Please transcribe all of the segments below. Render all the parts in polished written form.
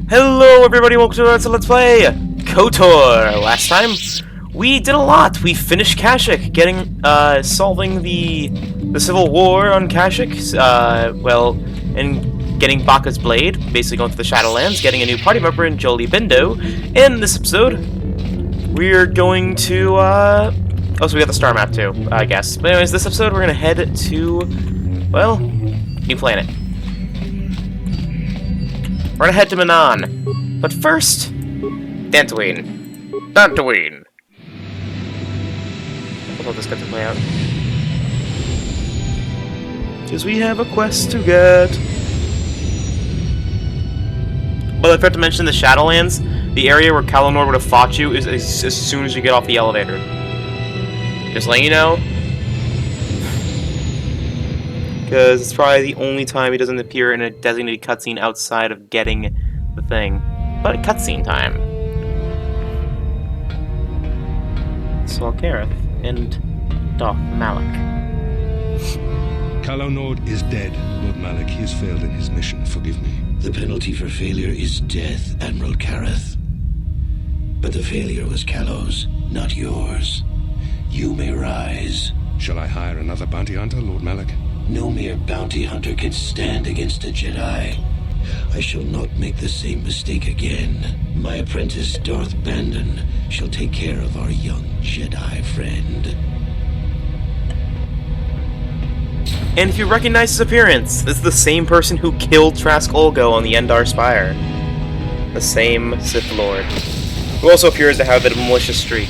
Hello everybody, welcome to Let's Play KOTOR! Last time, we did a lot. We finished Kashyyyk, solving the civil war on Kashyyyk, and getting Baka's blade, basically going to the Shadowlands, getting a new party member in Jolee Bindo. In this episode, we're going to, oh, so we got the star map too, I guess. But anyways, this episode we're gonna head to, well, new planet. We're gonna head to Manan. But first, Dantooine. Dantooine! We'll let this get to play out. Because we have a quest to get. But I forgot to mention the Shadowlands, the area where Kalonor would have fought you is as soon as you get off the elevator. Just letting you know. Because it's probably the only time he doesn't appear in a designated cutscene outside of getting the thing. But cutscene time. Saul Kareth and Darth Malak. Kalonor is dead, Lord Malak. He has failed in his mission. Forgive me. The penalty for failure is death, Admiral Kareth. But the failure was Kalo's, not yours. You may rise. Shall I hire another bounty hunter, Lord Malak? No mere bounty hunter can stand against a Jedi. I shall not make the same mistake again. My apprentice, Darth Bandon, shall take care of our young Jedi friend. And if you recognize his appearance, this is the same person who killed Trask Olgo on the Endar Spire. The same Sith Lord. Who also appears to have a bit of a malicious streak.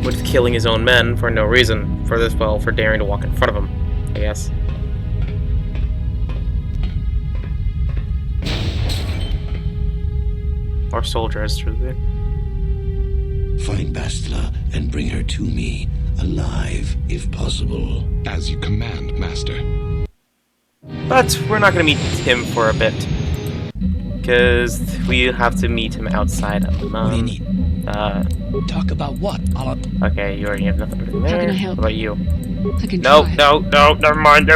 With killing his own men for no reason. For daring to walk in front of him, I guess. Or soldier, as true. Find Bastila and bring her to me, alive, if possible. As you command, Master. But we're not going to meet him for a bit. Because we have to meet him outside of the What do you need? Talk about what? Okay, you already have nothing to do there. How can I help? What about you? I can No, try. no, never mind.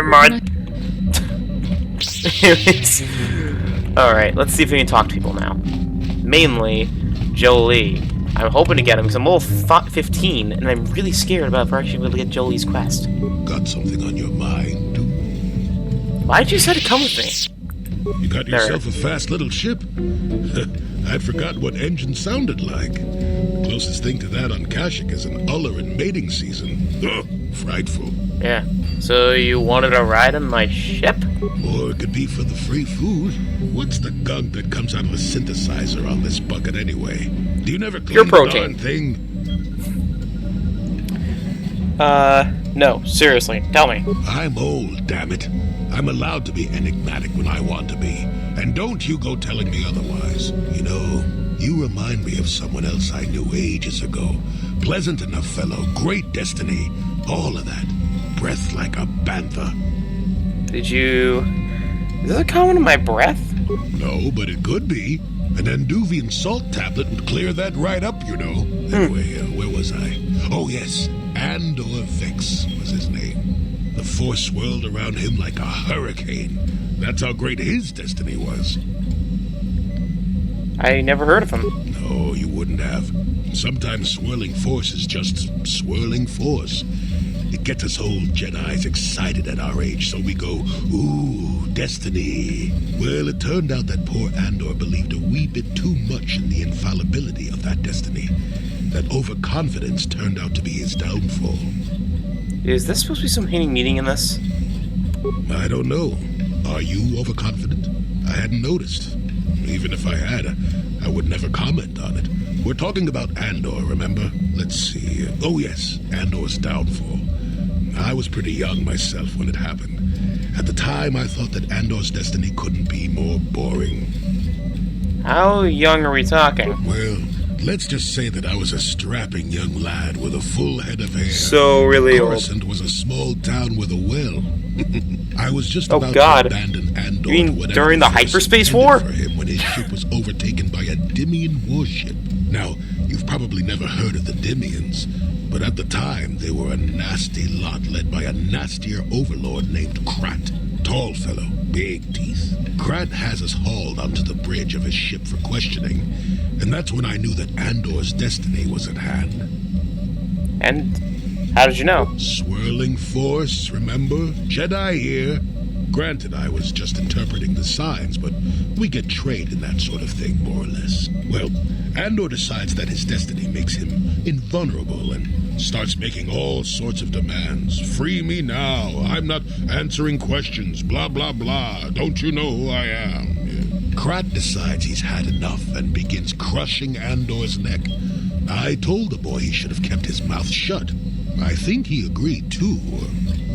Alright, let's see if we can talk to people now. Mainly, Jolee. I'm hoping to get him because I'm level 15, and I'm really scared about if we're actually able to get Jolee's quest. Got something on your mind? Why'd you say to come with me? You got yourself a fast little ship? I'd forgotten what engine sounded like. The closest thing to that on Kashyyyk is an Ullerin mating season. Ugh, frightful. Yeah. So you wanted to ride in my ship? Or it could be for the free food. What's the gunk that comes out of a synthesizer on this bucket anyway? Do you never Pure clean the protein. darn thing? No. Seriously. Tell me. I'm old, damn it. I'm allowed to be enigmatic when I want to be. And don't you go telling me otherwise. You know, you remind me of someone else I knew ages ago. Pleasant enough fellow, great destiny, all of that. Breath like a bantha. Did you... Is this a comment on my breath? No, but it could be. An Anduvian salt tablet would clear that right up, you know. Anyway, where was I? Oh, yes. Andor Vex was his name. The force swirled around him like a hurricane. That's how great his destiny was. I never heard of him. No, you wouldn't have. Sometimes swirling force is just swirling force. It gets us old Jedis excited at our age, so we go, ooh, destiny. Well, it turned out that poor Andor believed a wee bit too much in the infallibility of that destiny. That overconfidence turned out to be his downfall. Is this supposed to be some hidden meaning in this? I don't know. Are you overconfident? I hadn't noticed. Even if I had, I would never comment on it. We're talking about Andor, remember? Let's see. Oh, yes, Andor's downfall. I was pretty young myself when it happened. At the time, I thought that Andor's destiny couldn't be more boring. How young are we talking? Well, let's just say that I was a strapping young lad with a full head of hair. So really old. Coruscant was a small town with a well. I was just Oh, about God. to abandon Andor. You mean to whatever during the force hyperspace intended war? For him when his ship was overtaken by a Dimian warship. Now, you've probably never heard of the Dimians, but at the time they were a nasty lot led by a nastier overlord named Krat. Tall fellow, big teeth. Krat has us hauled onto the bridge of his ship for questioning, and that's when I knew that Andor's destiny was at hand. And how did you know? Swirling force, remember? Jedi here. Granted, I was just interpreting the signs, but we get trained in that sort of thing, more or less. Well, Andor decides that his destiny makes him invulnerable and starts making all sorts of demands. Free me now. I'm not answering questions. Blah, blah, blah. Don't you know who I am? Krat decides he's had enough and begins crushing Andor's neck. I told the boy he should have kept his mouth shut. I think he agreed, too.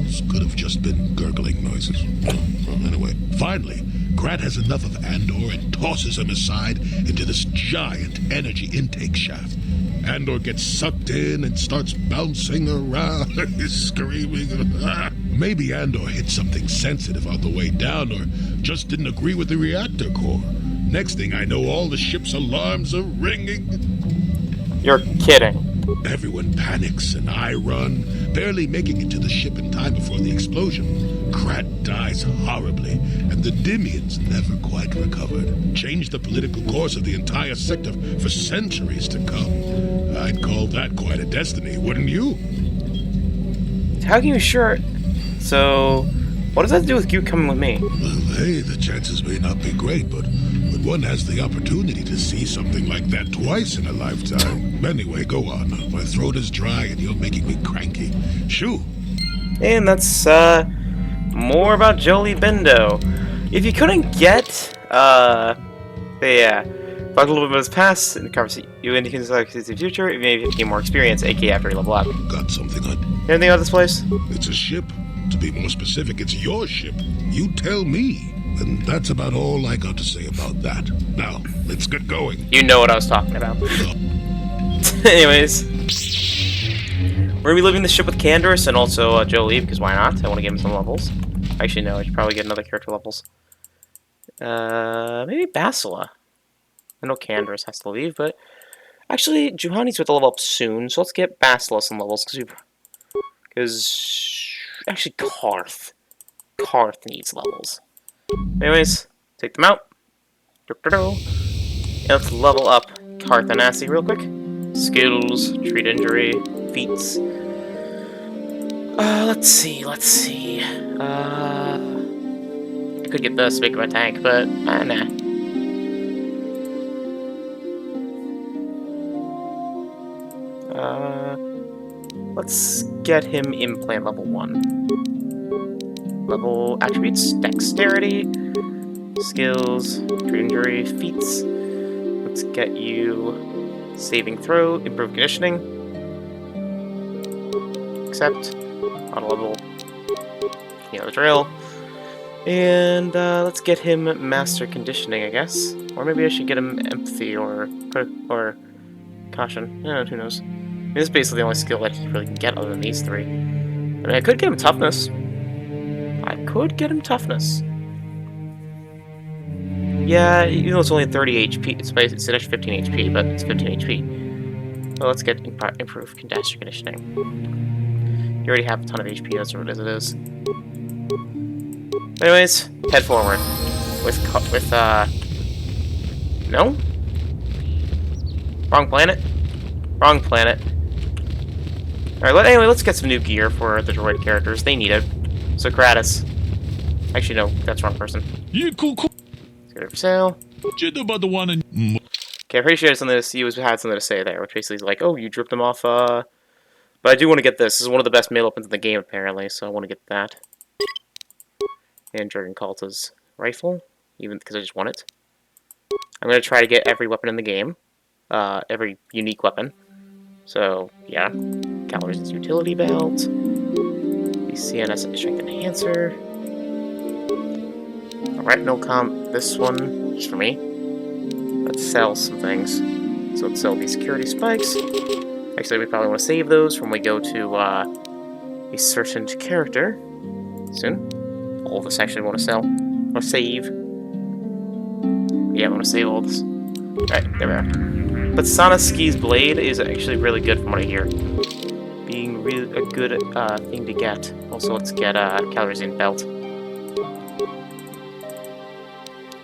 This could have just been gurgling noises. Well, anyway, finally, Krat has enough of Andor and tosses him aside into this giant energy intake shaft. Andor gets sucked in and starts bouncing around, screaming. Maybe Andor hit something sensitive on the way down, or just didn't agree with the reactor core. Next thing I know, all the ship's alarms are ringing. You're kidding. Everyone panics, and I run, barely making it to the ship in time before the explosion. Krat dies horribly, and the Dimians never quite recovered. Changed the political course of the entire sector for centuries to come. I'd call that quite a destiny, wouldn't you? How can you assure? So, what does that have to do with you coming with me? Well, hey, the chances may not be great, but when one has the opportunity to see something like that twice in a lifetime. Anyway, go on. My throat is dry and you're making me cranky. Shoo! And that's, more about Jolee Bindo. If you couldn't get, yeah, talk a little bit about his past, and covers you indicate his future, it may gain more experience, aka after you level up. Got something on? Anything about this place? It's a ship. To be more specific, it's your ship. You tell me. And that's about all I got to say about that. Now, let's get going. You know what I was talking about. Anyways, we're gonna be leaving the ship with Canderous and also Jolee, because why not? I want to give him some levels. Actually, no, I should probably get another character levels. Maybe Basila. I know Canderous has to leave, but actually, Juhani's with a level up soon, so let's get Basila some levels, because actually, Karth needs levels. Anyways, take them out. And let's level up Karth and Assi real quick. Skills, treat injury, feats. Let's see. I could get this, make my tank, but nah. Let's get him implant level 1. Level attributes, dexterity, skills, treat injury, feats. Let's get you saving throw, improved conditioning. Accept. Auto level. You know the drill. And let's get him master conditioning, I guess. Or maybe I should get him empathy or caution. Yeah, who knows. I mean, this is basically the only skill that he really can get other than these 3. I mean, I could get him toughness. Yeah, even though it's only 30 HP, it's actually 15 HP, but it's 15 HP. Well, let's get improved conditioning. You already have a ton of HP, that's what it is. Anyways, head forward. No? Wrong planet? Wrong planet. Alright, anyway, let's get some new gear for the droid characters. They need it. So, Kratos. Actually, no, that's the wrong person. Yeah, cool. Let's get it for sale. About the one in... Okay, I'm pretty sure he had something to say there, which basically is like, oh, you dripped him off, But I do want to get this. This is one of the best mail opens in the game, apparently, so I want to get that. And Dragon Kalta's rifle, even because I just want it. I'm going to try to get every weapon in the game. Every unique weapon. So, yeah. Calories utility belt. The CNS strength enhancer. Retinal comp. This one, just for me. Let's sell some things. So let's sell these security spikes. Actually, we probably want to save those when we go to a certain character soon. All of this actually want to sell. Or save. Yeah, I want to save all this. Alright, there we are. But Sanaski's blade is actually really good from what I hear. Being really a good thing to get. Also, let's get Calories in belt.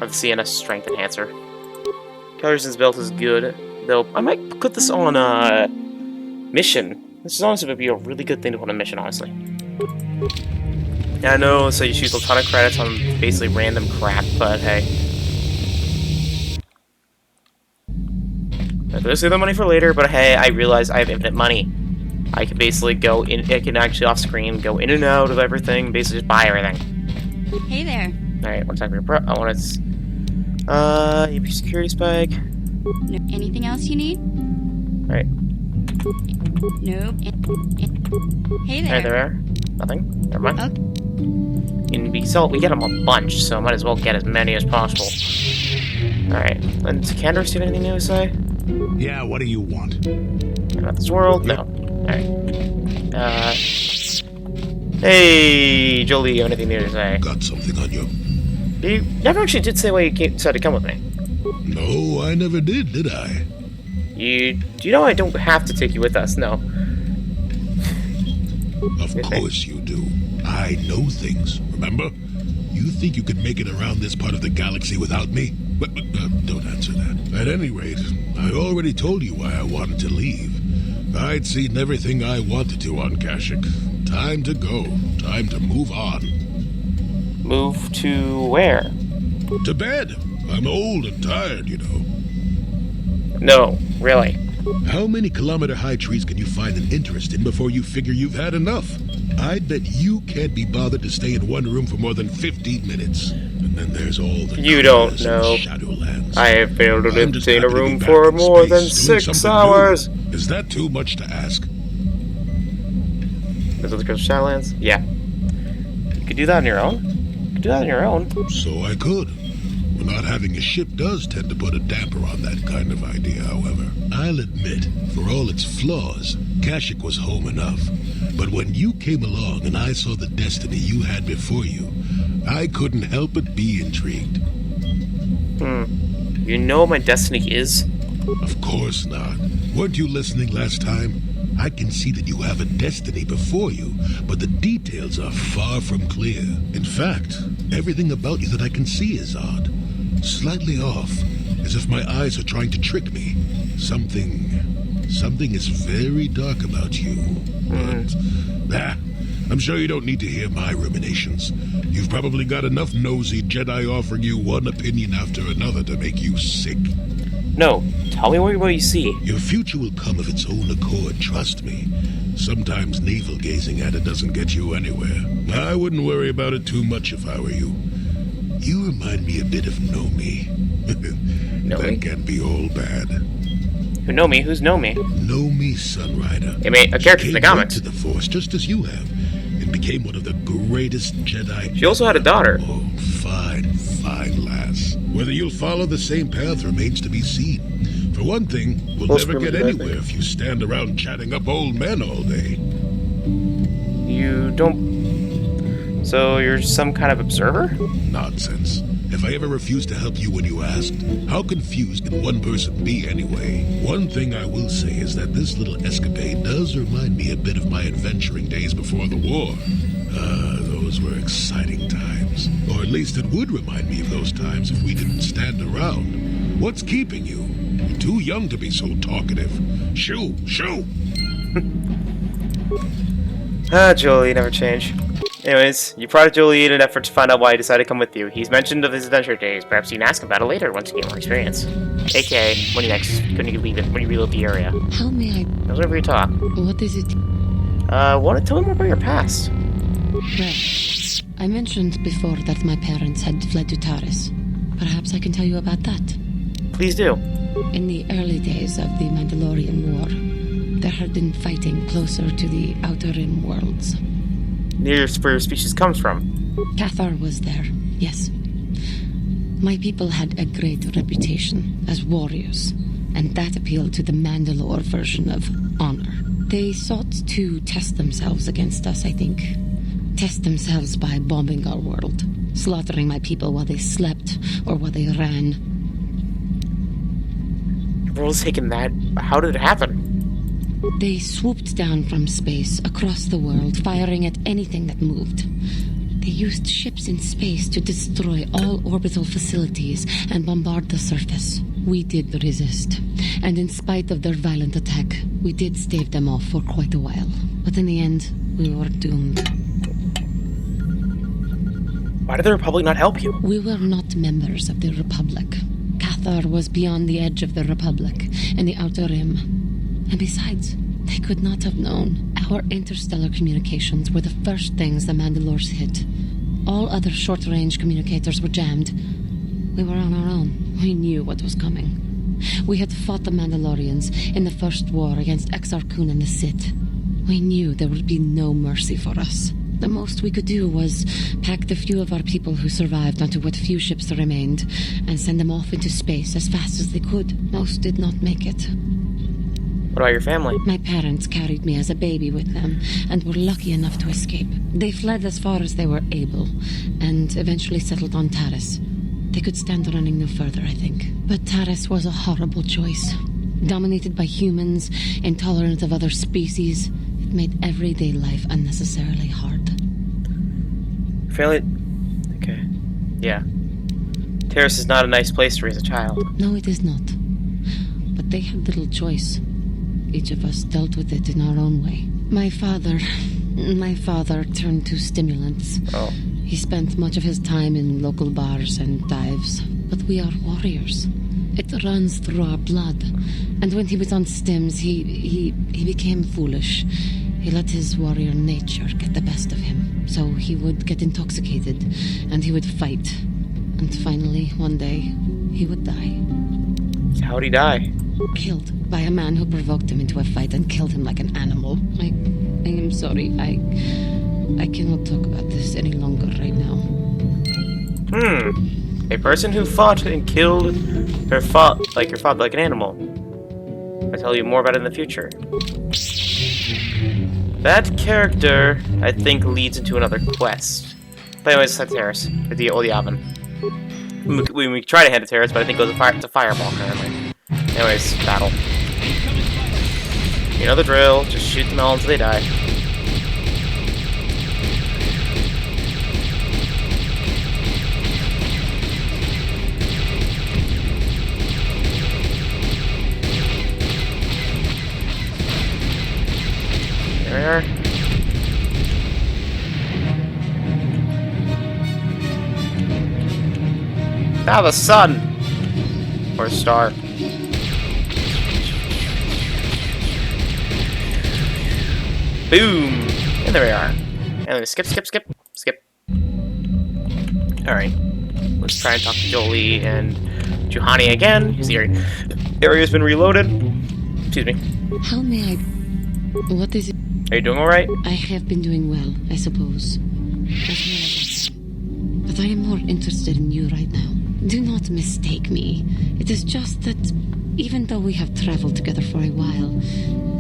Or the CNS Strength Enhancer. Kellerson's belt is good, though I might put this on a mission. This is honestly would be a really good thing to put on a mission, honestly. Yeah, I know, so you use a ton of credits on basically random crap, but hey. I could save the money for later, but hey, I realize I have infinite money. I can basically go in, I can actually off screen go in and out of everything, basically just buy everything. Hey there. Alright, one second, I want to. EMP security spike. No, anything else you need? Alright. Nope. Hey there. Alright, there are. Nothing. Never mind. Okay. We get them a bunch, so I might as well get as many as possible. Alright. And does Candace have anything new to say? Yeah, what do you want? About this world? No. Alright. Hey, Jolee, you have anything new to say? Got something on you? You never actually did say why you decided to come with me. No, I never did I? Do you know I don't have to take you with us? No. Of course you do. I know things, remember? You think you could make it around this part of the galaxy without me? But don't answer that. At any rate, I already told you why I wanted to leave. I'd seen everything I wanted to on Kashyyyk. Time to go. Time to move on. Move to where? To bed. I'm old and tired, you know. No, really. How many kilometer-high trees can you find an interest in before you figure you've had enough? I'd bet you can't be bothered to stay in one room for more than 15 minutes. And then there's all the You don't colors know. and Shadowlands. I have failed to I'm live just in a happy to be room back for in more than space, doing 6 something hours. new. Is that too much to ask? Those are the Crystal Shadowlands? Yeah. You could do that on your own. You could do that on your own. So I could. Well, not having a ship does tend to put a damper on that kind of idea, however. I'll admit, for all its flaws, Kashyyyk was home enough. But when you came along and I saw the destiny you had before you, I couldn't help but be intrigued. You know what my destiny is? Of course not. Weren't you listening last time? I can see that you have a destiny before you, but the details are far from clear. In fact, everything about you that I can see is odd. Slightly off, as if my eyes are trying to trick me. Something is very dark about you. But, I'm sure you don't need to hear my ruminations. You've probably got enough nosy Jedi offering you one opinion after another to make you sick. No, tell me what you see. Your future will come of its own accord, trust me. Sometimes navel gazing at it doesn't get you anywhere. I wouldn't worry about it too much if I were you. You remind me a bit of Nomi. That can't be all bad. Who know me? Who's know me? Nomi Sunrider. I mean, a character in the She came comics. to the Force just as you have, and became one of the greatest Jedi. She also had a daughter. Oh, fine lass. Whether you'll follow the same path remains to be seen. For one thing, we'll never get anywhere if you stand around chatting up old men all day. You don't... So you're some kind of observer? Nonsense. If I ever refused to help you when you asked, how confused can one person be anyway? One thing I will say is that this little escapade does remind me a bit of my adventuring days before the war. Those were exciting times. Or at least it would remind me of those times if we didn't stand around. What's keeping you? You're too young to be so talkative. Shoo! Jolee never change. Anyways, you prodded Jolee in an effort to find out why he decided to come with you. He's mentioned of his adventure days. Perhaps you can ask him about it later once you get more experience. AKA, when you reload the area. How may I... Whenever you talk. What is it? Want to tell me more about your past? Well, I mentioned before that my parents had fled to Taris. Perhaps I can tell you about that. Please do. In the early days of the Mandalorian War, there had been fighting closer to the Outer Rim worlds. Near where your species comes from. Cathar was there, yes. My people had a great reputation as warriors, and that appealed to the Mandalore version of honor. They sought to test themselves against us, I think. Test themselves by bombing our world, slaughtering my people while they slept or while they ran. Your world's taken that. How did it happen? They swooped down from space across the world, firing at anything that moved. They used ships in space to destroy all orbital facilities and bombard the surface. We did resist, and in spite of their violent attack, we did stave them off for quite a while. But in the end, we were doomed. Why did the Republic not help you? We were not members of the Republic. Cathar was beyond the edge of the Republic, in the Outer Rim. And besides, they could not have known. Our interstellar communications were the first things the Mandalores hit. All other short-range communicators were jammed. We were on our own. We knew what was coming. We had fought the Mandalorians in the first war against Exar Kun and the Sith. We knew there would be no mercy for us. The most we could do was pack the few of our people who survived onto what few ships there remained and send them off into space as fast as they could. Most did not make it. What about your family? My parents carried me as a baby with them and were lucky enough to escape. They fled as far as they were able and eventually settled on Taris. They could stand running no further, I think. But Taris was a horrible choice. Dominated by humans, intolerant of other species, it made everyday life unnecessarily hard. Family... Okay. Yeah. Taris is not a nice place to raise a child. No, it is not. But they had little choice. Each of us dealt with it in our own way. My father turned to stimulants. Oh. He spent much of his time in local bars and dives. But we are warriors. It runs through our blood. And when he was on stims, he became foolish. He let his warrior nature get the best of him. So he would get intoxicated, and he would fight. And finally, one day, he would die. How'd he die? Killed by a man who provoked him into a fight and killed him like an animal. I am sorry. I cannot talk about this any longer right now. A person who fought and killed or fought like an animal. I'll tell you more about it in the future. That character, I think, leads into another quest. But anyways, it's Taris, with the oven. We try to hand it to Taris, but I think it goes to Fireball currently. Anyways, battle. You know the drill, just shoot them all until they die. There we are. Now the sun! Or star. Boom! And there we are. And then skip. Alright. Let's try and talk to Jolee and Juhani again. The area's been reloaded. Excuse me. How may I... What is it? Are you doing alright? I have been doing well, I suppose. But I am more interested in you right now. Do not mistake me. It is just that, even though we have traveled together for a while,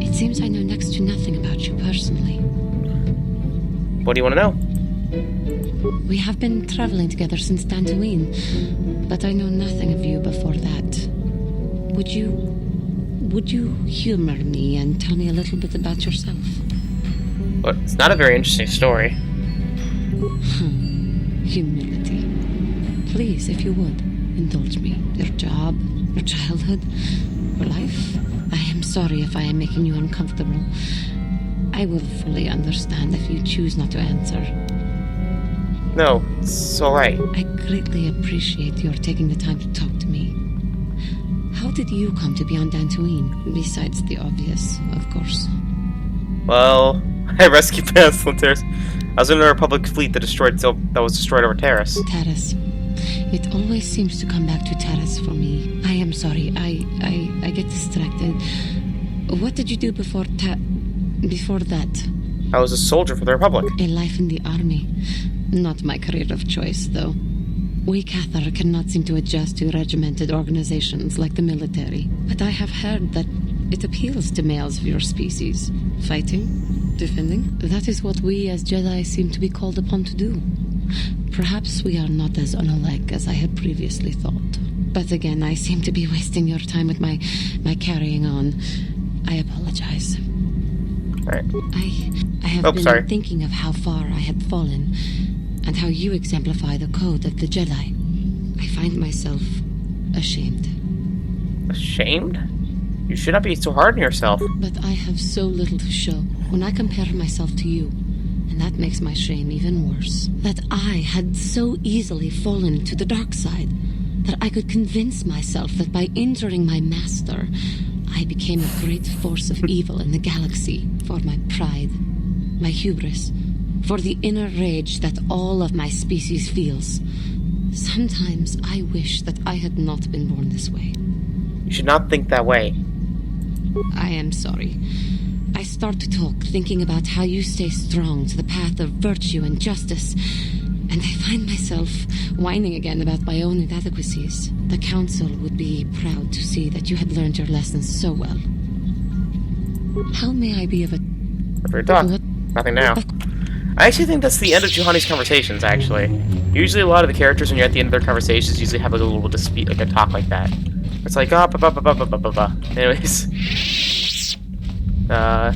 it seems I know next to nothing about you personally. What do you want to know? We have been traveling together since Dantooine, but I know nothing of you before that. Would you humor me and tell me a little bit about yourself? But it's not a very interesting story. Humility. Please, if you would, indulge me. Your job, your childhood, your life. I am sorry if I am making you uncomfortable. I will fully understand if you choose not to answer. No, it's alright. I greatly appreciate your taking the time to talk to me. How did you come to be on Dantooine, besides the obvious, of course? Well, I rescued Taris. I was in the Republic fleet that was destroyed over Taris. Taris. It always seems to come back to Taris for me. I am sorry. I get distracted. What did you do before that? I was a soldier for the Republic. A life in the army. Not my career of choice, though. We Cathar cannot seem to adjust to regimented organizations like the military. But I have heard that it appeals to males of your species. Fighting? Defending? That is what we as Jedi seem to be called upon to do. Perhaps we are not as unalike as I had previously thought. But again, I seem to be wasting your time with my carrying on. I apologize. Alright. I have been thinking of how far I had fallen. and how you exemplify the code of the Jedi, I find myself ashamed. Ashamed? You should not be so hard on yourself. But I have so little to show when I compare myself to you, and that makes my shame even worse. That I had so easily fallen to the dark side, that I could convince myself that by injuring my master, I became a great force of evil in the galaxy for my pride, my hubris, for the inner rage that all of my species feels. Sometimes I wish that I had not been born this way. You should not think that way. I am sorry. I start to talk thinking about how you stay strong to the path of virtue and justice, and I find myself whining again about my own inadequacies. The Council would be proud to see that you had learned your lessons so well. How may I be of a... Prefer talk. Nothing now. I actually think that's the end of Juhani's conversations, actually. Usually a lot of the characters, when you're at the end of their conversations, usually have like a little dispute, like a talk like that. It's like, ah, ba ba ba ba ba ba ba. Anyways. Oh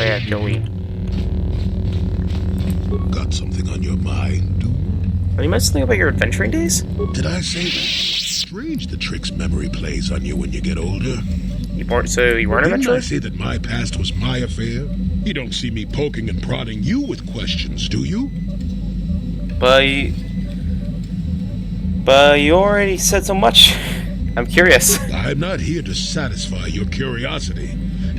yeah, Jolee. Got something on your mind, dude? Are you mentioning something about your adventuring days? Did I say that? Strange the tricks memory plays on you when you get older. You weren't an Didn't adventurer? I say that my past was my affair? You don't see me poking and prodding you with questions, do you? But you already said so much. I'm curious. I'm not here to satisfy your curiosity.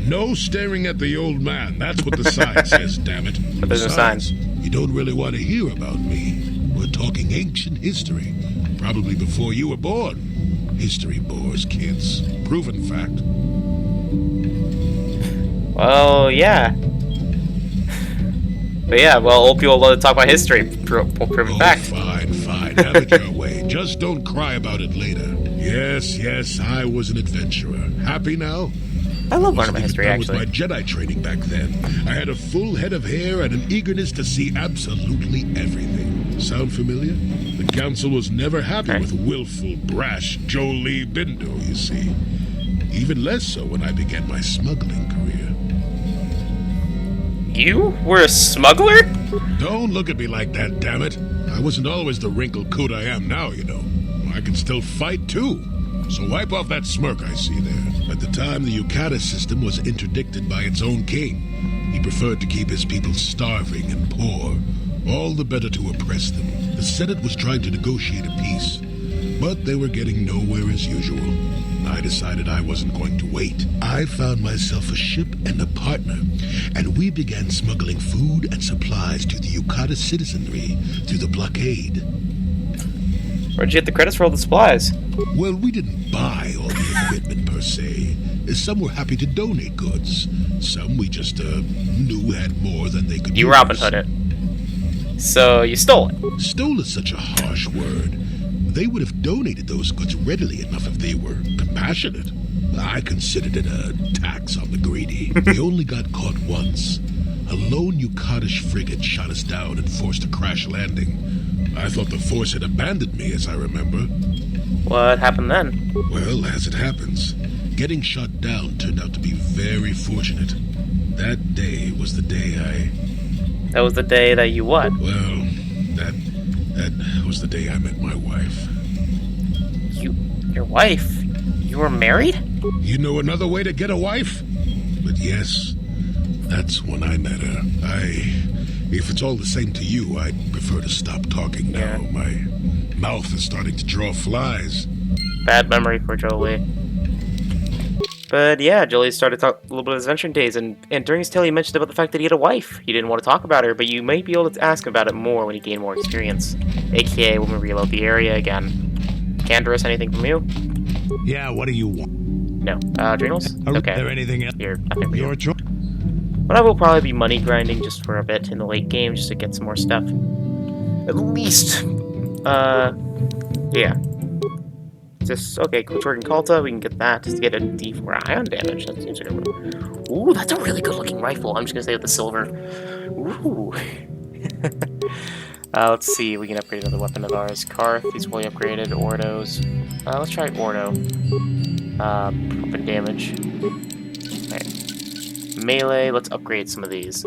No staring at the old man. That's what the sign says, damn it. But there's no Besides, sign. you don't really want to hear about me. We're talking ancient history. Probably before you were born. History bores kids. Proven fact. Well, yeah. But yeah, well, old people love to talk about history. Proven fact. Fine. Have it your way. Just don't cry about it later. Yes, I was an adventurer. Happy now? I love learning about history, That was actually. my Jedi training back then. I had a full head of hair and an eagerness to see absolutely everything. Sound familiar? The Council was never happy Okay. with willful, brash Jolee Bindo, you see. Even less so when I began my smuggling career. You were a smuggler? Don't look at me like that, damn it. I wasn't always the wrinkled coot I am now, you know. I can still fight, too. So wipe off that smirk I see there. At the time, the Yukata system was interdicted by its own king. He preferred to keep his people starving and poor, all the better to oppress them. The Senate was trying to negotiate a peace, but they were getting nowhere as usual. I decided I wasn't going to wait. I found myself a ship and a partner, and we began smuggling food and supplies to the Yukata citizenry through the blockade. Where'd you get the credits for all the supplies? Well, we didn't buy all the equipment per se. Some were happy to donate goods. Some we just knew had more than they could You use. Robin Hood it. So you stole it. Stole is such a harsh word. They would have donated those goods readily enough if they were compassionate. I considered it a tax on the greedy. We only got caught once. A lone Yukatish frigate shot us down and forced a crash landing. I thought the Force had abandoned me, as I remember. What happened then? Well, as it happens, getting shot down turned out to be very fortunate. That day was the day That was the day that you what? Well, that was the day I met my wife. Your wife? You were married? You know another way to get a wife? But yes, that's when I met her. If it's all the same to you, I'd prefer to stop talking now. Yeah. My mouth is starting to draw flies. Bad memory for Jolee. But yeah, Jolee started to talk a little bit of his adventuring days, and during his tale he mentioned about the fact that he had a wife. He didn't want to talk about her, but you might be able to ask about it more when he gained more experience. AKA when we reload the area again. Canderous, anything from you? Yeah, what do you want? No. Adrenals? Are Okay. there anything else? Here, nothing for you. Your choice. But I will probably be money grinding just for a bit in the late game, just to get some more stuff. At least, yeah. Just, okay, Coach Working Kalta, we can get that just to get a D4 ion damage. That seems like a... Ooh, that's a really good looking rifle. I'm just gonna stay with the silver. Ooh. Let's see, we can upgrade another weapon of ours. Karth, he's fully upgraded. Ordo's. Let's try Ordo. Open damage. Okay. Melee, let's upgrade some of these.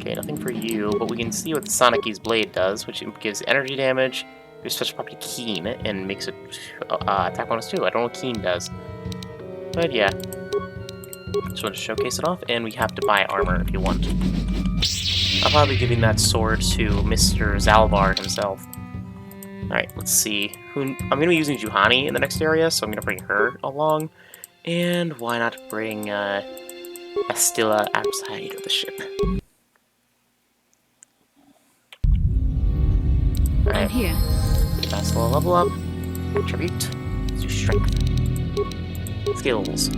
Okay, nothing for you, but we can see what the Sonic Key's blade does, which gives energy damage, gives special property Keen, and makes it attack bonus too. I don't know what Keen does. But yeah. Just want to showcase it off, and we have to buy armor if you want. I'll probably be giving that sword to Mr. Zalbar himself. Alright, let's see. I'm going to be using Juhani in the next area, so I'm going to bring her along. And why not bring Astilla outside of the ship? Alright. I'm here. Astilla level up. Attribute. Let's do strength. Skills.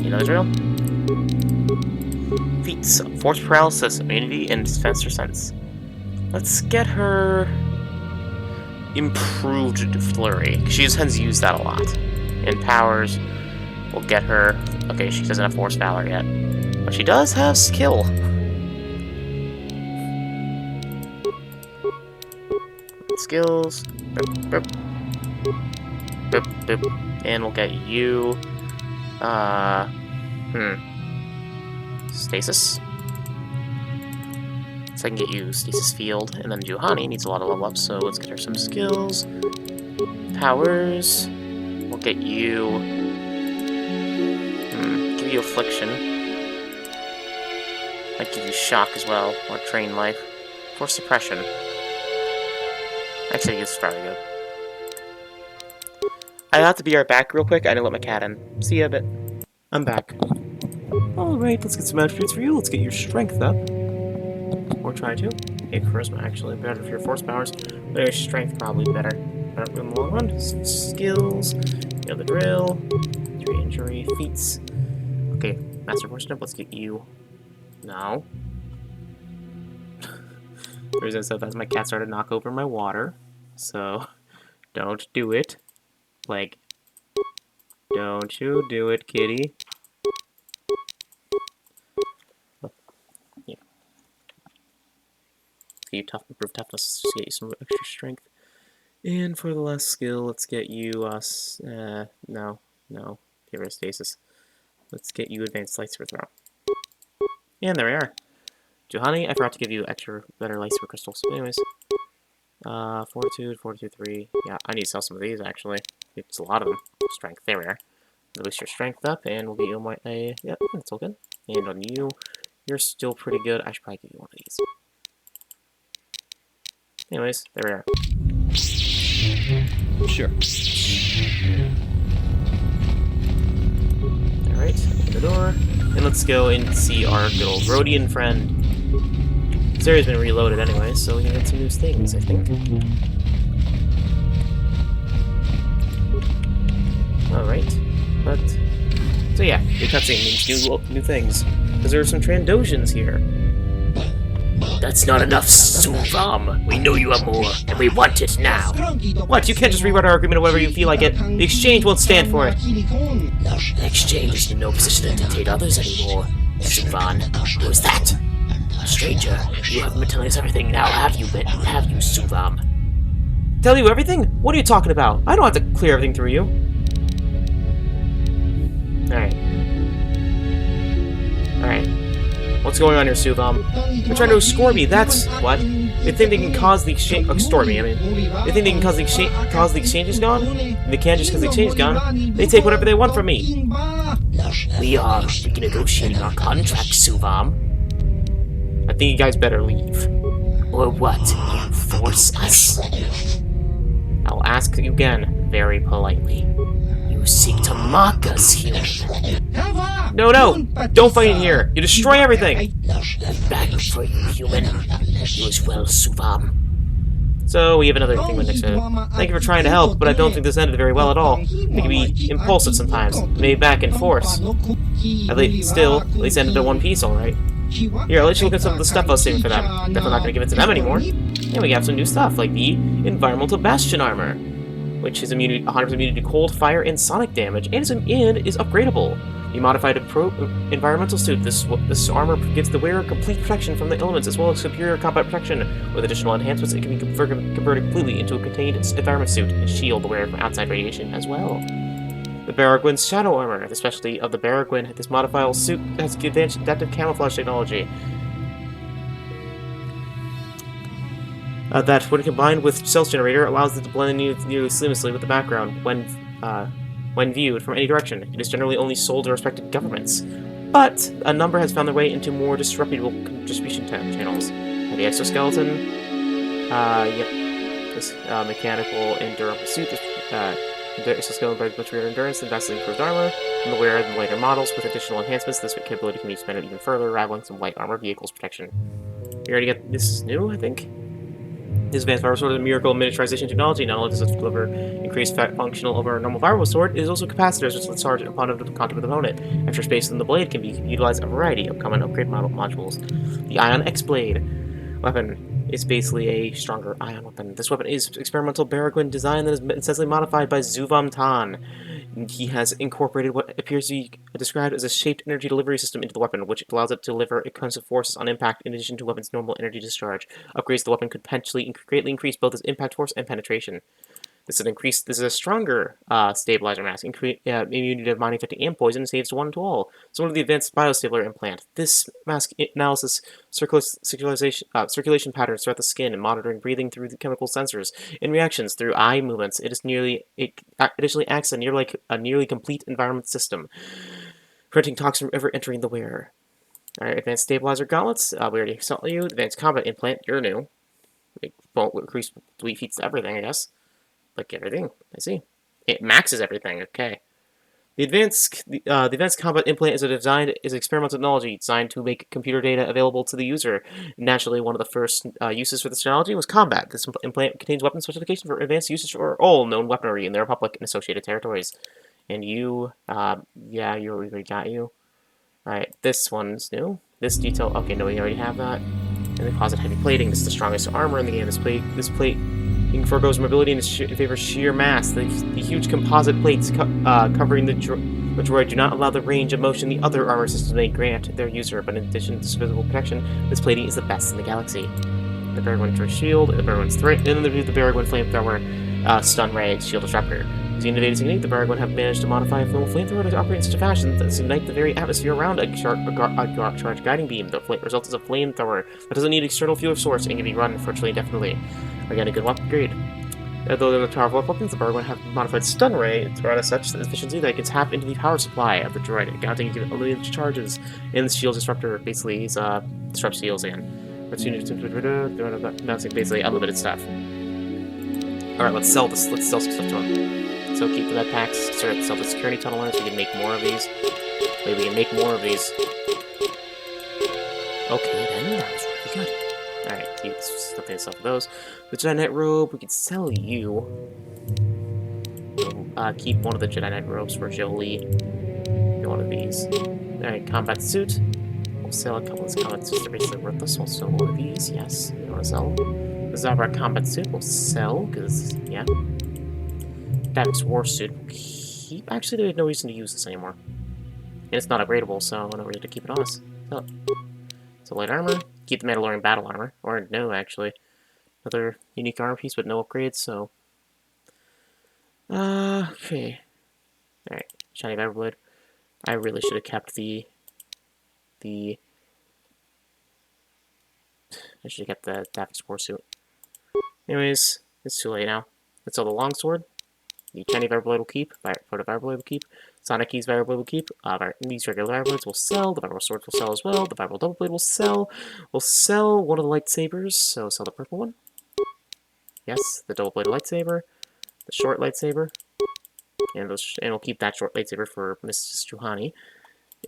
You know the drill? Feats. Force paralysis, immunity, and faster sense. Let's get her improved flurry. She tends to use that a lot. And powers will get her. Okay, she doesn't have force valor yet, but she does have skill. Skills. Boop, boop. Boop, boop. And we'll get you. Stasis. So I can get you Stasis Field, and then Juhani needs a lot of level up, so let's get her some skills. Powers. We'll get you... give you Affliction. Might give you Shock as well, or Train Life. For Suppression. Actually, this is probably good. I have to be right back real quick. I didn't let my cat in. See ya a bit. I'm back. Alright, let's get some attributes for you. Let's get your strength up. Or try to. Okay, charisma actually better for your force powers. But your strength probably better. Better in the long run. Skills. You know the drill. 3 injury. Feats. Okay, master horsemanship. Let's get you. No. The reason I said that is my cat started to knock over my water. So, don't do it. Like, don't you do it, kitty. Yeah. You improve toughness to get you some extra strength. And for the last skill, let's get you no. Get rid of stasis. Let's get you advanced lightsaber throw. And there we are. Juhani, I forgot to give you extra better lightsaber crystals. Anyways. Fortitude, 3. Yeah, I need to sell some of these actually. It's a lot of them. Strength, there we are. Release your strength up, and we'll get you yep, that's all good. And on you, you're still pretty good. I should probably give you one of these. Anyways, there we are. Sure. Alright, open the door. And let's go and see our good old Rhodian friend. This area's been reloaded anyway, so we can get some new things, I think. Alright, but... So yeah, the cutscene means new things. Because there are some Trandoshans here. That's not enough, Suvam. We know you have more, and we want it now. What? You can't just rewrite our agreement whenever you feel like it. The exchange won't stand for it. The exchange is in no position to dictate others anymore. Suvan, who is that? Stranger, you haven't been telling us everything now, have you, Suvam? Tell you everything? What are you talking about? I don't have to clear everything through you. Alright. Alright. What's going on here, Suvam? They're trying to score me, that's what. They think they can cause the exchange... store me, I mean. They think they can cause the exchange is gone? They can't just because the exchange is gone. They take whatever they want from me. We are renegotiating our contract, Suvam. I think you guys better leave. Or what? You force us? I'll ask you again, very politely. You seek to mock us, human. No, don't fight in here. You destroy everything. Back for you, human. You as well, Suvam. So, we have another thing next to it. Thank you for trying to help, but I don't think this ended very well at all. It can be impulsive sometimes, maybe back and forth. At least ended in one piece, alright. Here, I'll let you look at some of the stuff I was saving for them. Definitely not gonna give it to them anymore. And we have some new stuff, like the Environmental Bastion Armor, which is 100% immune to cold, fire, and sonic damage, and is upgradable. The modified environmental suit. This armor gives the wearer complete protection from the elements, as well as superior combat protection. With additional enhancements, it can be converted completely into a contained environment suit and shield the wearer from outside radiation as well. The Baragwin's Shadow Armor. The specialty of the Baragwin, this modifiable suit has advanced adaptive camouflage technology. that, when combined with Stealth Generator, allows it to blend in nearly seamlessly with the background when viewed from any direction. It is generally only sold to respected governments, but a number has found their way into more disreputable distribution channels. The exoskeleton, yep, this mechanical and durable suit, the exoskeleton provides much greater endurance and vastly improved armor from the wearer and later models. With additional enhancements, this capability can be expanded even further, rivaling some light armor vehicles' protection. We already get this is new, I think. This advanced viral sword is a miracle of miniaturization technology. Not only does it deliver increased functional over a normal viral sword, it is also capacitors which let charge upon contact with the opponent. Extra space in the blade can be utilized a variety of common upgrade modules. The Ion X Blade weapon is basically a stronger ion weapon. This weapon is experimental Baragwin design that has been successfully modified by Zuvam Tan. He has incorporated what appears to be described as a shaped energy delivery system into the weapon, which allows it to deliver explosive forces on impact in addition to the weapon's normal energy discharge. Upgrades to the weapon could potentially greatly increase both its impact force and penetration. This is a stronger stabilizer mask, immunity to mind affecting and poison, and saves to 1 to all. Similar to the advanced biostabilizer implant, this mask analyzes circulation patterns throughout the skin and monitoring breathing through the chemical sensors and reactions through eye movements. It additionally acts a nearly complete environment system, preventing toxin from ever entering the wearer. Alright, advanced stabilizer gauntlets. We already saw you. Advanced combat implant. You're new. It won't increase bleed feats to everything, I guess. Like everything, I see. It maxes everything. Okay. The advanced combat implant is experimental technology designed to make computer data available to the user. Naturally, one of the first uses for this technology was combat. This implant contains weapon specification for advanced usage for all known weaponry in the Republic and associated territories. And you, yeah, we already got you. Alright, this one's new. This detail, okay, no, we already have that. And the closet heavy plating. This is the strongest armor in the game. This plate forgoes mobility in favor of sheer mass. The huge composite plates covering the droid do not allow the range of motion the other armor systems may grant their user, but in addition to this physical protection, this plating is the best in the galaxy. The Baragwin Droid Shield, the Baragwin's Threat, and the Baragwin Flamethrower, Stun Ray, Shield Disruptor. Using innovative technique, the Baragwin have managed to modify a flamethrower to operate in such a fashion that to ignite the very atmosphere around a charged guiding beam. The result is a flamethrower that doesn't need external fuel source and can be run virtually indefinitely. Again, a good weapon upgrade. Although they're the powerful weapons, the Baragwin have modified stun ray to provide such efficiency that it can tap into the power supply of the droid, accounting for unlimited charges. And the shield disruptor basically is disrupt shields and basically unlimited stuff. Alright, let's sell this. Let's sell some stuff to him. So keep the med packs, sell the security tunnelers, we can make more of these. Wait, we can make more of these. Okay, then, that was really good. Alright, keep stuff to sell for those. The Jedi Knight robe, we can sell you. Keep one of the Jedi Knight robes for Jolee. Get one of these. Alright, combat suit. We'll sell a couple of these combat suits. They're basically worthless. We'll sell one of these, yes. We want to sell. The Zabrak combat suit we'll sell, because, yeah. Davix war suit we'll keep. Actually, there's no reason to use this anymore. And it's not upgradable, so no reason to keep it on us. So light armor. Keep the Mandalorian battle armor. Or no, actually. Another unique armor piece, but no upgrades, so... okay. Alright, shiny Viperblade. I really should have kept I should have kept the Davix war suit. Anyways, it's too late now. Let's sell the longsword. The shiny Viperblade will keep. Photo Viperblade will keep. Sonic Keys Viperblade will keep. These regular Viperblades will sell. The Viperblade swords will sell as well. The Viperblade double blade will sell. We'll sell one of the lightsabers, so sell the purple one. Yes, the double bladed lightsaber. The short lightsaber. And we'll keep that short lightsaber for Mrs. Juhani.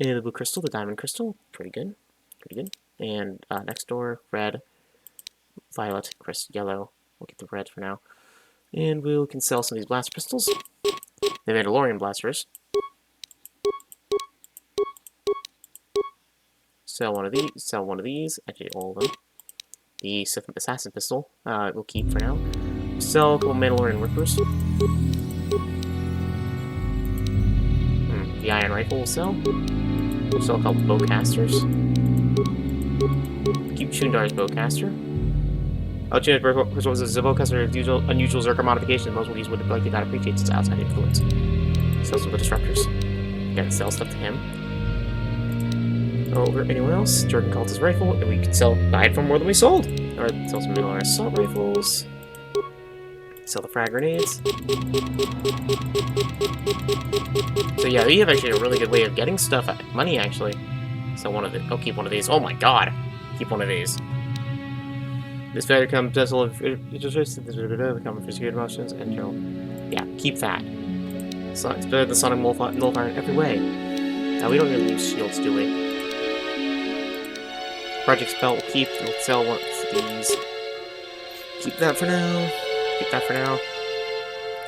And the blue crystal, the diamond crystal. Pretty good. Pretty good. And next door, red, violet, yellow. We'll get the red for now. And we can sell some of these blast pistols. The Mandalorian blasters. Sell one of these. Actually, all of them. The Sith Assassin pistol. We'll keep for now. Sell a couple Mandalorian rippers. The iron rifle will sell. We'll sell a couple bowcasters. Keep Chundar's bowcaster. Oh, Chundar's was a bowcaster of unusual Zerker modification. Most Wookiees would likely not appreciate its outside influence. Sell some of the disruptors. Again, sell stuff to him. Over anyone else? Jordan Cult's rifle, and we can buy it for more than we sold. Or sell some middle assault rifles. Sell the frag grenades. So yeah, we have actually a really good way of getting stuff, money actually. So one of the, I'll keep one of these. Oh my god, keep one of these. This value comes desolate. Become for security motions and general. Yeah, keep that. So it's better than Sonic Nullifier in every way. Now we don't really use shields, do we? Project Spell will keep. We'll sell one of these. Keep that for now. Keep that for now.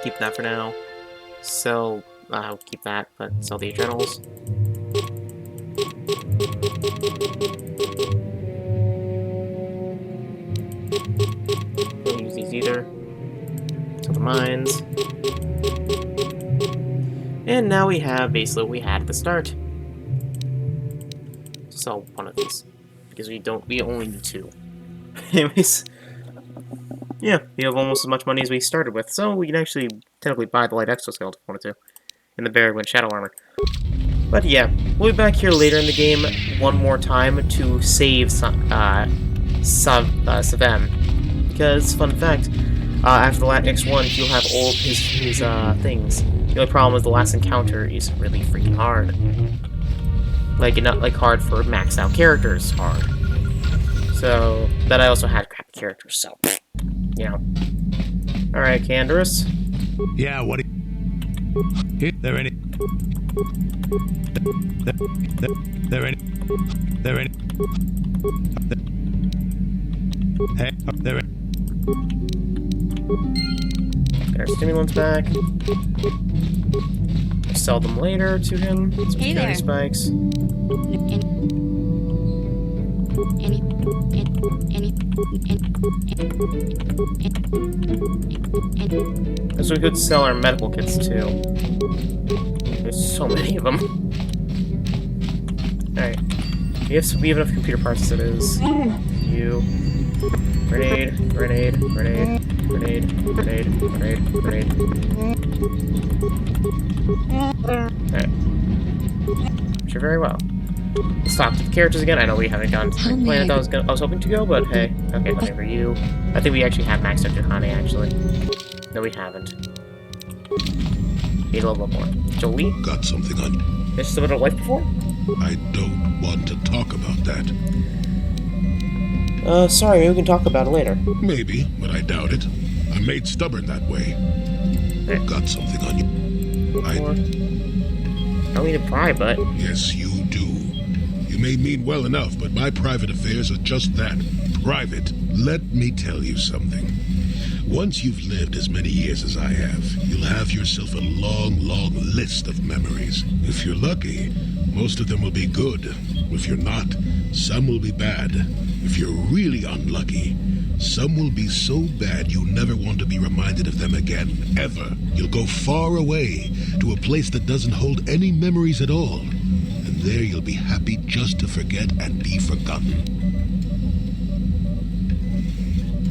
Keep that for now. Sell. Keep that, but sell the Adrenals. Don't use these either. Sell the mines. And now we have basically what we had at the start. Sell one of these. Because we only need 2. Anyways. Yeah, we have almost as much money as we started with, so we can actually technically buy the light exoskeleton if we wanted to. And the Barrywin Shadow Armor. But yeah, we'll be back here later in the game one more time to save Savem. Because, fun fact, after the next one, you'll have all of his things. The only problem is the last encounter is really freaking hard. Like, not like hard for maxed out characters hard. So, but I also had crappy characters, so, you know. Alright, Canderous. Yeah, what do you... There any... There any... There any... Hey, there any... There's stimulants back. Sell them later to him. Some Hey security there. spikes. So we could sell our medical kits too. There's so many of them. Alright. We have enough computer parts as it is. You. Grenade, grenade, grenade, grenade, grenade, grenade, grenade. Alright. Sure, very well. Let's talk to the characters again. I know we haven't gone to the planet I was hoping to go, but hey. Okay, nothing for you. I think we actually have maxed out Johanne, actually. No, we haven't. Need a little bit more. Jolee? Got something on you. This is a little life before? I don't want to talk about that. Sorry, maybe we can talk about it later. Maybe, but I doubt it. I'm made stubborn that way. Got something on you. I don't mean to pry, but... Yes, you do. You may mean well enough, but my private affairs are just that. Private. Let me tell you something. Once you've lived as many years as I have, you'll have yourself a long, long list of memories. If you're lucky, most of them will be good. If you're not, some will be bad. If you're really unlucky, some will be so bad you'll never want to be reminded of them again, ever. You'll go far away, to a place that doesn't hold any memories at all. And there you'll be happy just to forget and be forgotten.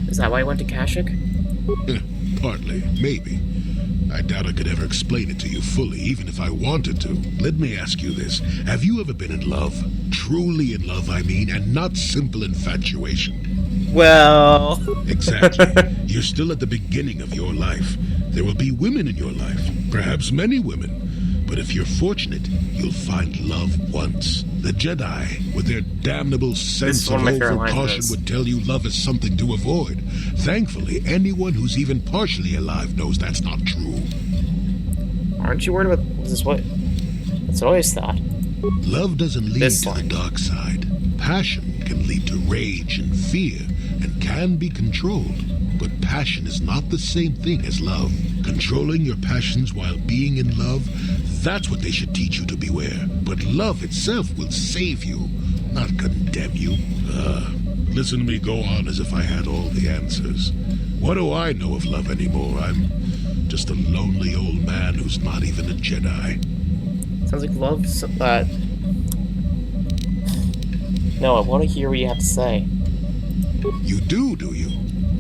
Is that why I went to Kashyyyk? Partly, maybe. I doubt I could ever explain it to you fully, even if I wanted to. Let me ask you this. Have you ever been in love? Truly in love, I mean, and not simple infatuation. Well... Exactly. You're still at the beginning of your life. There will be women in your life, perhaps many women. But if you're fortunate, you'll find love once. The Jedi, with their damnable sense of over-caution, would tell you love is something to avoid. Thankfully, anyone who's even partially alive knows that's not true. Aren't you worried about this? What? That's what I always thought. Love doesn't lead to the dark side. Passion can lead to rage and fear, and can be controlled. But passion is not the same thing as love. Controlling your passions while being in love, that's what they should teach you to beware. But love itself will save you, not condemn you. Listen to me go on as if I had all the answers. What do I know of love anymore? I'm just a lonely old man who's not even a Jedi. Sounds like love, No, I want to hear what you have to say. You do you?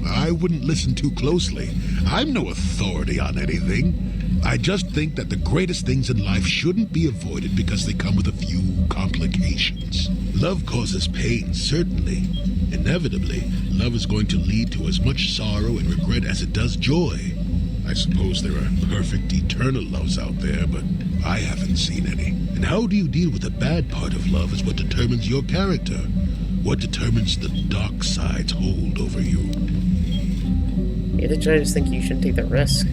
I wouldn't listen too closely. I'm no authority on anything. I just think that the greatest things in life shouldn't be avoided because they come with a few complications. Love causes pain, certainly. Inevitably, love is going to lead to as much sorrow and regret as it does joy. I suppose there are perfect eternal loves out there, but I haven't seen any. And how do you deal with the bad part of love is what determines your character. What determines the dark side's hold over you. Either I just think you shouldn't take the risk.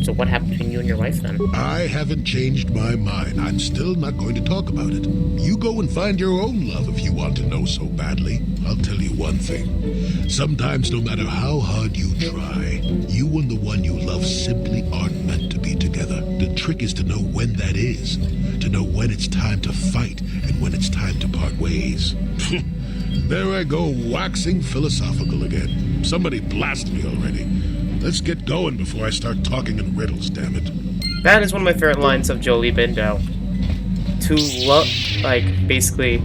So what happened between you and your wife then? I haven't changed my mind. I'm still not going to talk about it. You go and find your own love if you want to know so badly. I'll tell you one thing. Sometimes, no matter how hard you try, you and the one you love simply aren't meant to be together. The trick is to know when that is. To know when it's time to fight and when it's time to part ways. There I go, waxing philosophical again. Somebody blast me already. Let's get going before I start talking in riddles, damn it. That is one of my favorite lines of Jolee Bindo. To love, basically,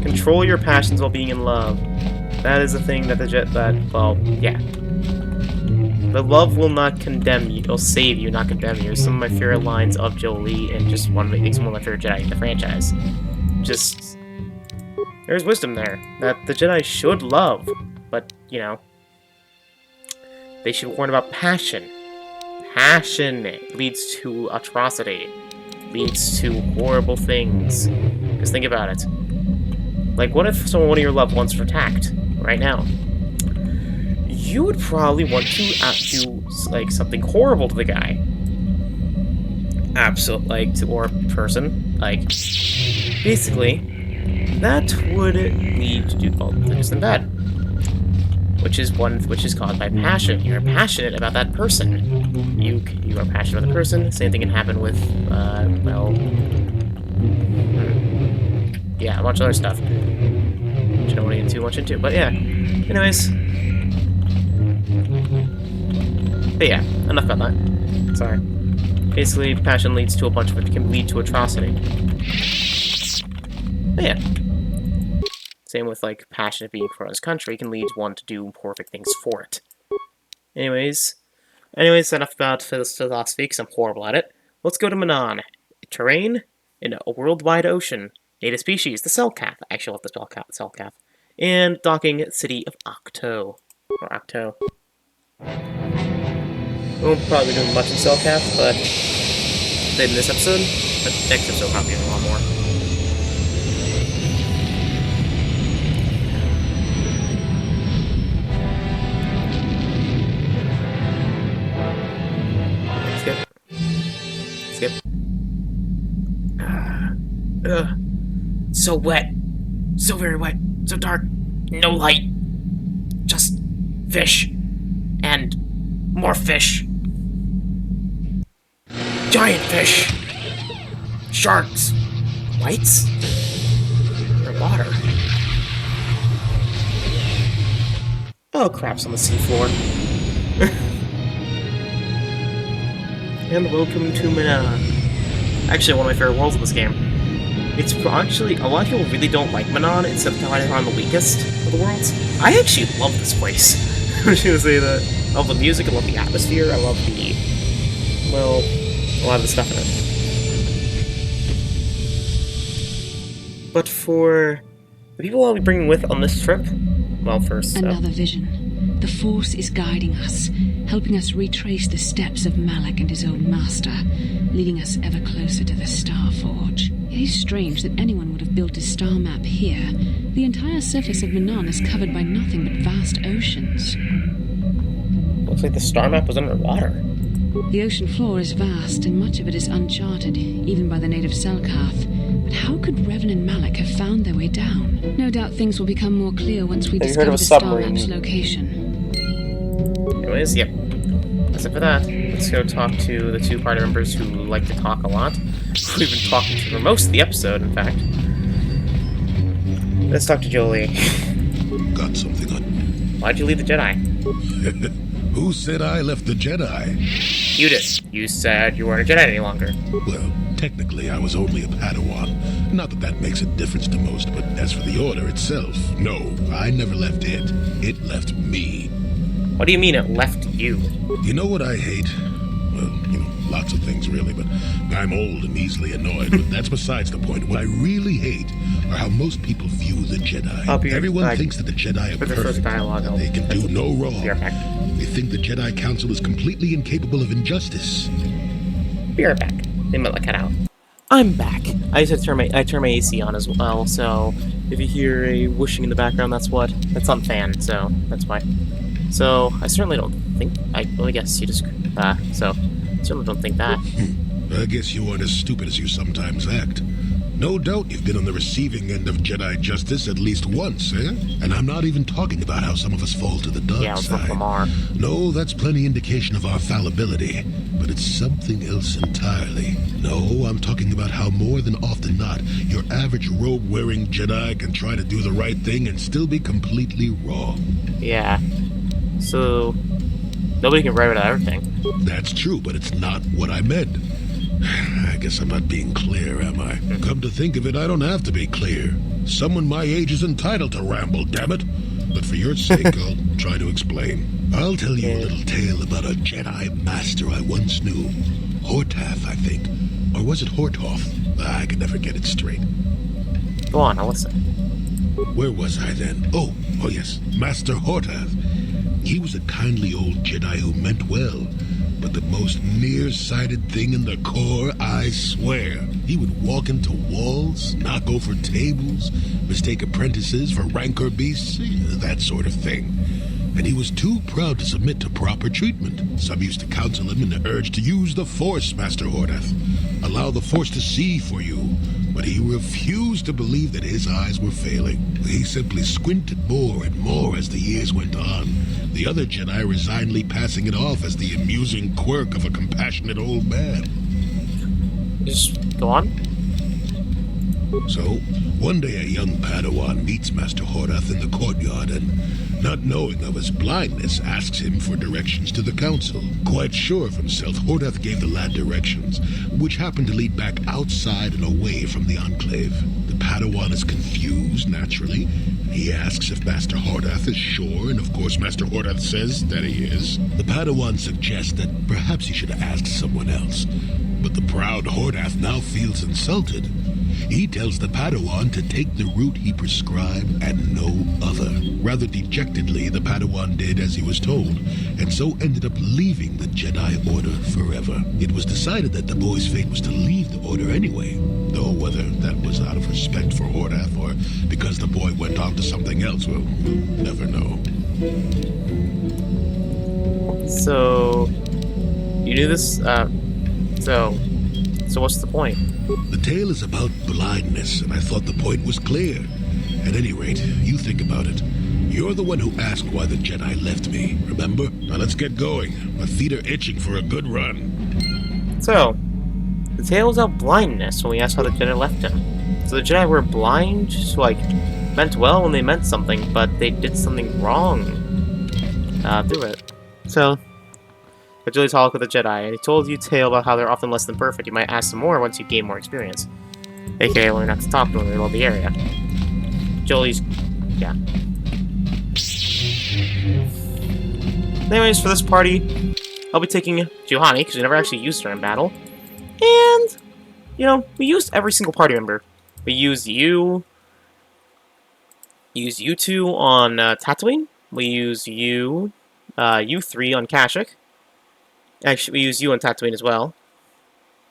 control your passions while being in love. That is the thing that the love will not condemn you, it'll save you, not condemn you. Some of my favorite lines of Jolee, and just one of my favorite Jedi in the franchise. There's wisdom there, that the Jedi should love, but, they should warn about passion. Passion leads to atrocity. Leads to horrible things. Just think about it. What if one of your loved ones were attacked right now? You would probably want to do, something horrible to the guy. Or person. Basically, that would lead to do this and that. Which is caused by passion. You're passionate about that person. You are passionate about the person. Same thing can happen with, yeah, a bunch of other stuff. Which I don't want to get too much into, but yeah. Anyways. But yeah, enough about that. Sorry. Basically, passion leads to can lead to atrocity. But yeah. Same with, passion of being for his country can lead one to do horrific things for it. Anyways, enough about philosophy, because I'm horrible at it. Let's go to Manon. Terrain in a worldwide ocean. Native species, the Selkath. I actually love the Selkath. And docking city of Octo. Or Octo. We won't probably be doing much in Selkath, but in this episode. But next episode, probably a lot more. Skip. So wet. So very wet. So dark. No light. Just fish. And more fish. Giant fish. Sharks. Whites? Or water. Oh, crap's on the seafloor. And welcome to Manon. Actually, one of my favorite worlds in this game. It's actually, a lot of people really don't like Manon. It's kind of around the weakest of the worlds. I actually love this place. I was gonna say that. I love the music, I love the atmosphere, I love a lot of the stuff in it. But for the people I'll be bringing with on this trip, well, first... Another vision. The Force is guiding us, helping us retrace the steps of Malak and his old master, leading us ever closer to the Star Forge. It is strange that anyone would have built a star map here. The entire surface of Manon is covered by nothing but vast oceans. Looks like the star map was underwater. The ocean floor is vast, and much of it is uncharted, even by the native Selkath. But how could Revan and Malak have found their way down? No doubt things will become more clear once we discover the star map's location. Anyways, yep. That's it for that. Let's go talk to the two party members who like to talk a lot. We've been talking to for most of the episode, in fact. Let's talk to Jolee. Got something on. Why'd you leave the Jedi? Who said I left the Jedi? You did. You said you weren't a Jedi any longer. Well, technically I was only a Padawan. Not that that makes a difference to most, but as for the Order itself, no, I never left it. It left me. What do you mean it left you? You know what I hate? Well, lots lots of things, really, but I'm old and easily annoyed, but that's besides the point. What I really hate are how most people view the Jedi. Everyone thinks that the Jedi are perfect, that they can do no wrong. They think the Jedi Council is completely incapable of injustice. Be right back. They might let cut out. I'm back. I just had to turn my AC on as well, so if you hear a whooshing in the background, that's on fan, so that's why. So, I certainly don't think, let me guess, you just, so, I certainly don't think that. I guess you aren't as stupid as you sometimes act. No doubt you've been on the receiving end of Jedi justice at least once, eh? And I'm not even talking about how some of us fall to the dark side. No, that's plenty indication of our fallibility, but it's something else entirely. No, I'm talking about how more than often not, your average robe-wearing Jedi can try to do the right thing and still be completely wrong. Yeah. So, nobody can write about everything. That's true, but it's not what I meant. I guess I'm not being clear, am I? Come to think of it, I don't have to be clear. Someone my age is entitled to ramble, damn it. But for your sake, I'll try to explain. I'll tell you a little tale about a Jedi master I once knew. Hortath, I think. Or was it Horthoff? I can never get it straight. Go on, I'll listen. Where was I then? Oh yes, Master Hortath. He was a kindly old Jedi who meant well. But the most nearsighted thing in the Corps, I swear. He would walk into walls, knock over tables, mistake apprentices for rancor beasts, that sort of thing. And he was too proud to submit to proper treatment. Some used to counsel him in the urge to use the Force, Master Hortath. Allow the Force to see for you. But he refused to believe that his eyes were failing. He simply squinted more and more as the years went on. The other Jedi resignedly passing it off as the amusing quirk of a compassionate old man. Just go on. So, one day a young Padawan meets Master Hortath in the courtyard and, not knowing of his blindness, asks him for directions to the council. Quite sure of himself, Hortath gave the lad directions, which happened to lead back outside and away from the Enclave. The Padawan is confused, naturally. He asks if Master Hortath is sure, and of course Master Hortath says that he is. The Padawan suggests that perhaps he should ask someone else. But the proud Hortath now feels insulted. He tells the Padawan to take the route he prescribed and no other. Rather dejectedly, the Padawan did as he was told, and so ended up leaving the Jedi Order forever. It was decided that the boy's fate was to leave the Order anyway, though whether that was out of respect for Hortath or because the boy went on to something else, we'll never know. So, you knew this, So what's the point? The tale is about blindness, and I thought the point was clear. At any rate, you think about it. You're the one who asked why the Jedi left me, remember? Now let's get going. My feet are itching for a good run. So, the tale is about blindness when we asked how the Jedi left him. So the Jedi were blind, so, meant well when they meant something, but they did something wrong through it. So, Jolee's talk with the Jedi, and he told you a tale about how they're often less than perfect. You might ask some more once you gain more experience. AKA learn not to talk to them when they love the area. Jolee's... yeah. Anyways, for this party, I'll be taking Juhani, because we never actually used her in battle. And, you know, we used every single party member. We used you. Used you two on Tatooine. We used you three on Kashyyyk. Actually, we use you on Tatooine as well.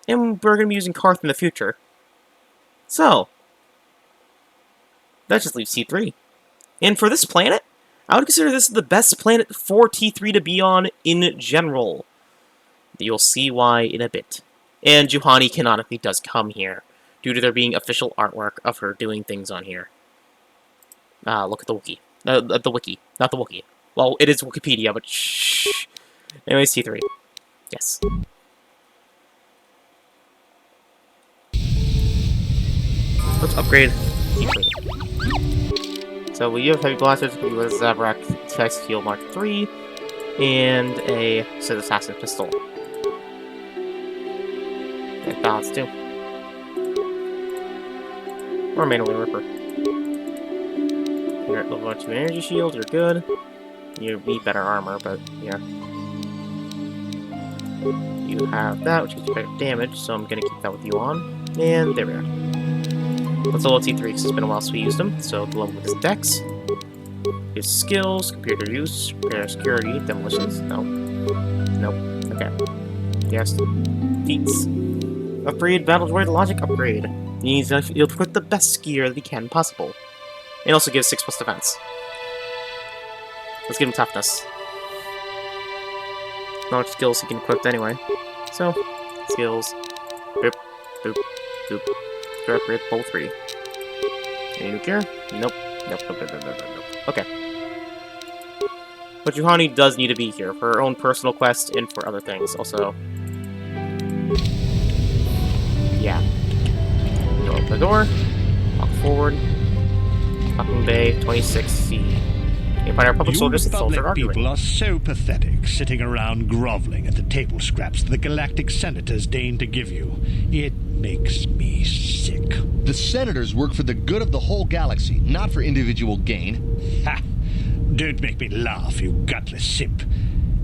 And we're going to be using Karth in the future. So, that just leaves T3. And for this planet, I would consider this the best planet for T3 to be on in general. You'll see why in a bit. And Juhani canonically does come here, due to there being official artwork of her doing things on here. Look at the wiki. The wiki, not the wiki. Well, it is Wikipedia, but shh. Anyways, T3. Yes. Let's upgrade T3. So we have heavy blasters with Zabrak Text Heal Mark III and a Sith Assassin pistol. And balance too. Or Main Wind Ripper. You're at level 2 energy shield, you're good. You need better armor, but yeah. You have that, which gives you better damage, so I'm gonna keep that with you on. And there we are. Let's level T3, because it's been a while since we used them. So the level with his dex. His skills, computer use, repair, security, demolitions. No. Nope. Okay. Yes. Feats. Upgrade, battle droid, logic upgrade. He'll equip the best skier that he can possible. And also gives 6+ defense. Let's give him toughness. Not much skills he can equip anyway. So, skills. Boop, boop, boop. Upgrade level 3. Any new gear? Nope. Nope, nope, nope, nope, nope, nope. Okay. But Juhani does need to be here for her own personal quest and for other things. Also, yeah. Go open the door. Walk forward. Fucking Bay, 26C. Empire Republic soldiers and soldiers are arguing. People are so pathetic, sitting around groveling at the table scraps the galactic senators deign to give you. It makes me sick. The senators work for the good of the whole galaxy, not for individual gain. Ha! Don't make me laugh, you gutless simp.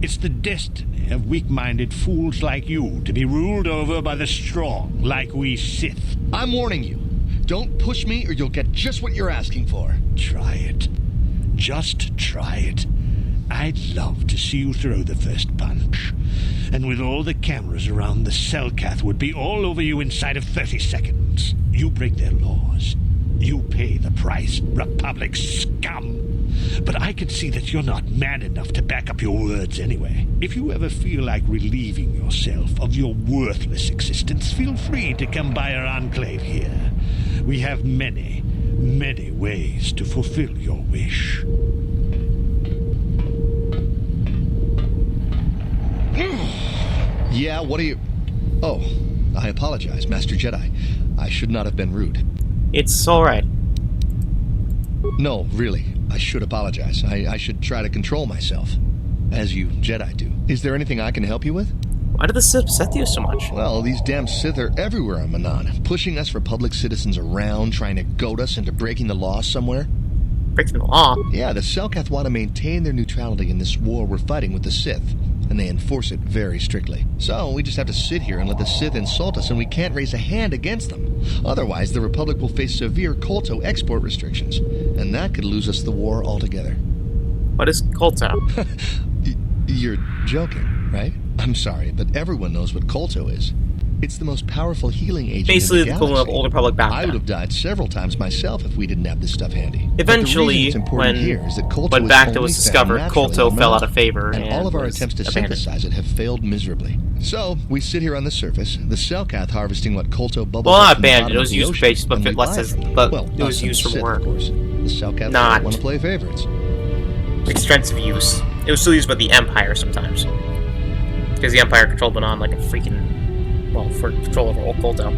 It's the destiny of weak-minded fools like you to be ruled over by the strong, like we Sith. I'm warning you. Don't push me or you'll get just what you're asking for. Try it. Just try it. I'd love to see you throw the first punch. And with all the cameras around, the Selkath would be all over you inside of 30 seconds. You break their laws. You pay the price, Republic scum. But I can see that you're not man enough to back up your words anyway. If you ever feel like relieving yourself of your worthless existence, feel free to come by our enclave here. We have many, many ways to fulfill your wish. Yeah, what are you... Oh, I apologize, Master Jedi. I should not have been rude. It's alright. No, really, I should apologize. I should try to control myself, as you Jedi do. Is there anything I can help you with? Why do the Sith upset you so much? Well, these damn Sith are everywhere on Manan, pushing us Republic citizens around, trying to goad us into breaking the law somewhere. Breaking the law? Yeah, the Selkath want to maintain their neutrality in this war we're fighting with the Sith, and they enforce it very strictly. So we just have to sit here and let the Sith insult us, and we can't raise a hand against them. Otherwise, the Republic will face severe Kolto export restrictions, and that could lose us the war altogether. What is Kolto? You're joking, right? I'm sorry, but everyone knows what Kolto is. It's the most powerful healing agent Basically, in the equivalent of galaxy. Old Republic back then. I would have died several times myself if we didn't have this stuff handy. Eventually, when Bacta was discovered, Kolto fell out of favor, and all of our attempts to synthesize it have failed miserably. So, we sit here on the surface, the Selkath harvesting what Kolto bubbles well, up not from the abandoned, bottom it of was the used ocean, for base, but and we less buy as, from it. but Well, it was us and used the for Sith, work. of course. The Selkath Not don't want to play favorites. extensive use. It was still used by the Empire sometimes. Because the Empire controlled Manan like a freaking... well, for control over old Kolto.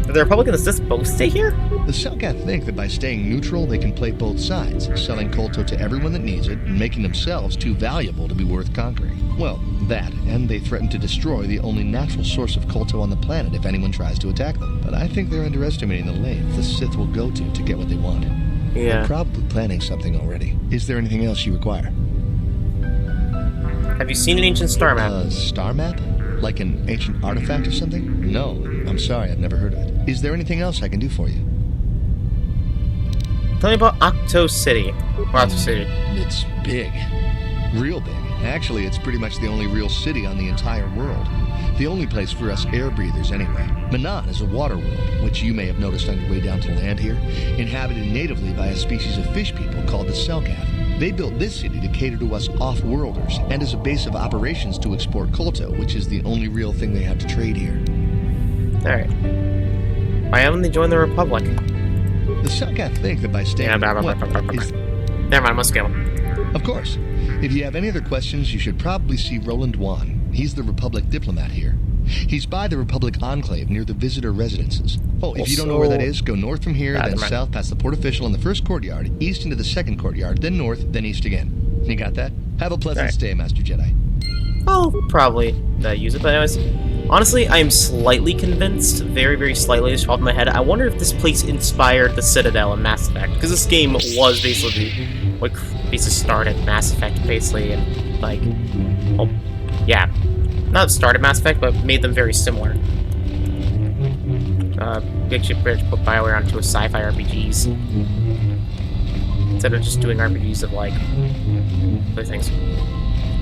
Did the Republic and the Sith both stay here? The Selkath think that by staying neutral, they can play both sides, selling Kolto to everyone that needs it, and making themselves too valuable to be worth conquering. Well, that, and they threaten to destroy the only natural source of Kolto on the planet if anyone tries to attack them. But I think they're underestimating the length the Sith will go to get what they want. Yeah. They're probably planning something already. Is there anything else you require? Have you seen an ancient star map? A star map? Like an ancient artifact or something? No, I'm sorry, I've never heard of it. Is there anything else I can do for you? Tell me about Octo City. Octo City. It's big. Real big. Actually, it's pretty much the only real city on the entire world. The only place for us air breathers, anyway. Manan is a water world, which you may have noticed on your way down to land here, inhabited natively by a species of fish people called the Selkath. They built this city to cater to us off-worlders, and as a base of operations to export Kolto, which is the only real thing they have to trade here. Alright. Why haven't they joined the Republic? The Selkath think that by staying... Never mind, let's go. Of course. If you have any other questions, you should probably see Roland Wan. He's the Republic diplomat here. He's by the Republic Enclave near the visitor residences. Oh, if you don't know where that is, go north from here, then south past the port official in the first courtyard, east into the second courtyard, then north, then east again. You got that? Have a pleasant stay, Master Jedi. I'll probably use it, but anyways, honestly, I am slightly convinced, very, very slightly, just off my head. I wonder if this place inspired the Citadel in Mass Effect, because this game was basically what basically started Mass Effect, basically, and like, oh, yeah. not started Mass Effect, but made them very similar. Big ship bridge put BioWare onto a sci-fi RPGs instead of just doing RPGs of like other things.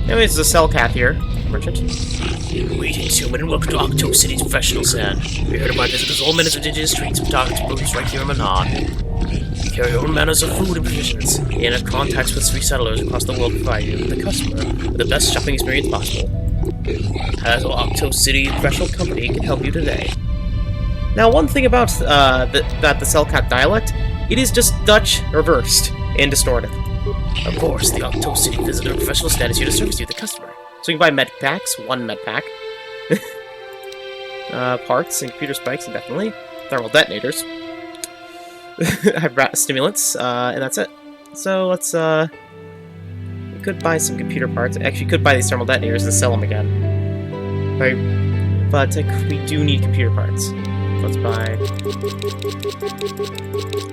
Anyways, there's a Cellcath here, merchant. Greetings, human, and welcome to Octo City's professional stand. We heard about visitors all manners of indigenous treats and targets produce right here in Manon. We carry all manners of food and provisions, and have contacts with 3 settlers across the world to provide you, the customer, with the best shopping experience possible. As our Octo City professional company can help you today. Now, one thing about the Cellcath dialect, it is just Dutch reversed and distorted. Of course, the Octo City visitor professional stand is here to service you, the customer. So you can buy med packs, 1 med pack. Parts and computer spikes, indefinitely. Thermal detonators. Stimulants, and that's it. So let's, we could buy some computer parts. Actually, you could buy these thermal detonators and sell them again. Right? But we do need computer parts. So let's buy...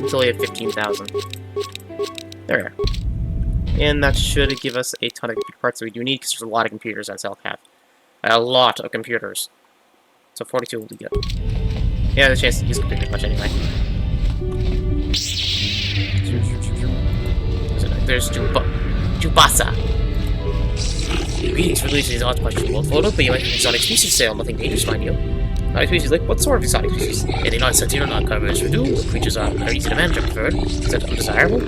It's only at 15,000. There we are. And that should give us a ton of computer parts that we do need, because there's a lot of computers on Cellcath. A lot of computers. So 42 will be good. Yeah, the chance to use computers much anyway. There's Jubasa. Greetings, release these odd questionable photo, but you might be exotic species sale, nothing dangerous, mind you. Exotic species, like what sort of exotic species? Anything not sentient or not covered as we do. Creatures are easy to manage, I prefer. Is that undesirable?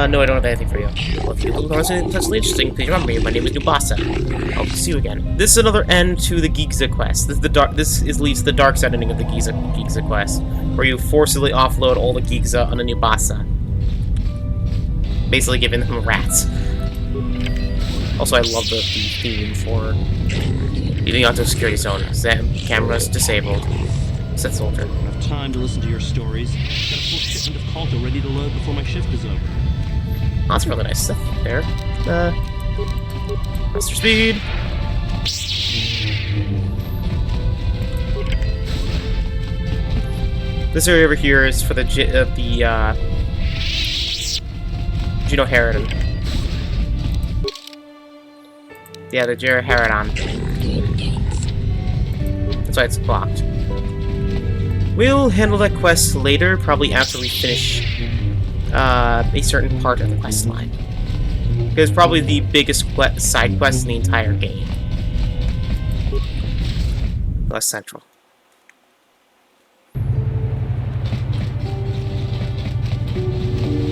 No, I don't have anything for you. Well, if you look potentially interesting, please remember me. My name is Nubasa. Hope to see you again. This is another end to the Gigza quest. This leads to the dark side ending of the Gigza quest, where you forcibly offload all the Gigza on a Nubasa, basically giving them rats. Also, I love the theme for leaving onto a security zone. Cameras disabled. Said soldier. I don't have time to listen to your stories. Got a full shipment of Calta ready to load before my shift is over. Oh, that's really nice stuff there. Master speed. This area over here is for the Genoherodon. Yeah, the Genoherodon. That's why it's blocked. We'll handle that quest later, probably after we finish a certain part of the quest line. It's probably the biggest side quest in the entire game. West Central.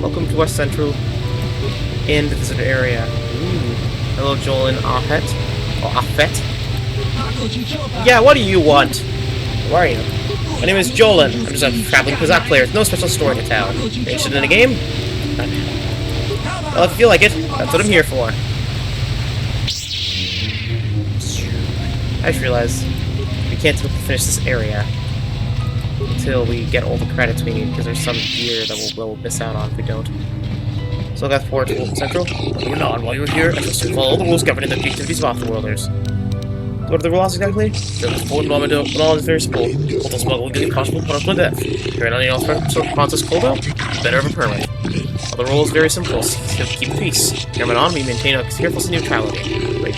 Welcome to West Central and the visitor area. Ooh. Hello, Joel and Afet. Or Afet. Yeah, what do you want? Who are you? My name is Jolen. I'm just a traveling Kazakh player with no special story to tell. Interested in a game? Well, if you feel like it, that's what I'm here for. I just realized we can't finish this area until we get all the credits we need, because there's some gear that we'll miss out on if we don't. So that's forward to Central. Moving on, while you're here, I trust you follow all the rules governing the activities of Afterworlders. What are the rules exactly? The most important moment of all is very simple. Total smuggle will get impossible punishable death. Carrying on any else sort of process Coldo, better of a permit. Well, the rule is very simple. Keep peace. Here on, we maintain a careful neutrality. We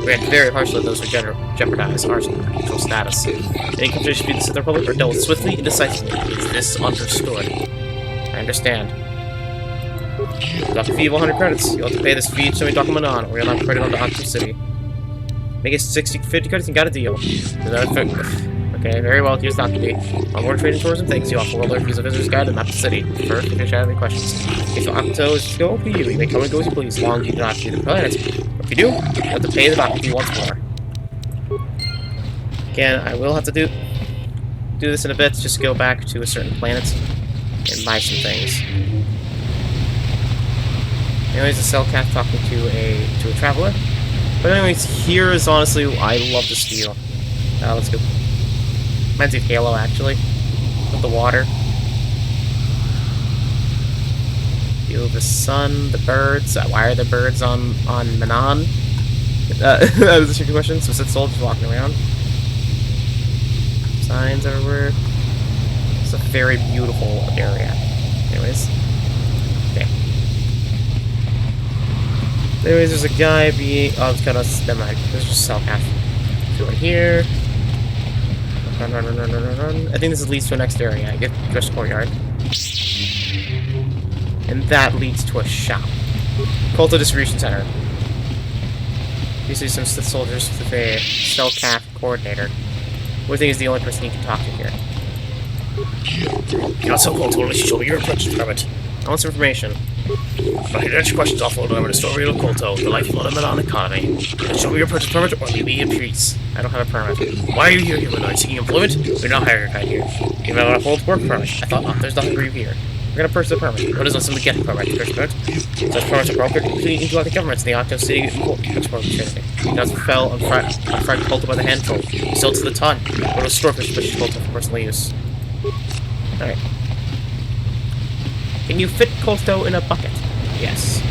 react very harshly to those who jeopardize our neutral status. Any country should be the Sith Republic are dealt with swiftly and decisively. Is this understood? I understand. Dock a fee of 100 credits. You'll have to pay this fee to me document on, or you'll not credit on to Octo City. Make it 50 credits and got a deal. Okay, very well, here's not to be. Onboard trading tourism, thanks you. Off-world reviews a visitor's guide and map the city. First, if you have any questions. If your Octo is to go for you may come and go as you please, as long as you do not see the planet. But if you do, you have to pay the dock fee once more. Again, I will have to do this in a bit, just go back to a certain planet and buy some things. Anyways, the Cellcath talking to a traveler. But anyways, here is honestly, I love the steel. Let's go. Reminds me of Halo, actually. With the water. Feel the sun, the birds. Why are the birds on Manon? That was a tricky question. So it's soldiers walking around. Signs everywhere. It's a very beautiful area. Anyways. Okay. Anyways, there's a guy being... Oh, it's got us... Never mind. There's just a cell path. Go in here. Run, run, run, run, run, run. I think this leads to a next area. I get just courtyard. And that leads to a shop. Culto Distribution Center. You see some Sith soldiers with a cell-cap coordinator. Who I think is the only person you can talk to here. You're not so cool, totally show me your approach permit. I want some information. Not here to answer questions, I'll forward over the story of Colto, the lifeblood of Menon economy. Show me your purchase permit or leave me in peace. I don't have a permit. Why are you here, human? Are you seeking employment? We're not hiring a guy here. You have a hold work permit. I thought, oh, there's nothing for you here. We're gonna purchase a permit. What is on somebody getting permit? First permit. Such permits are brokered completely into other governments in the Octo City export community. It fell on fried Colto by the handful. Sold to the ton. Or a store for special Colto for personal use. Alright. Can you fit Colto in a bucket? Yes.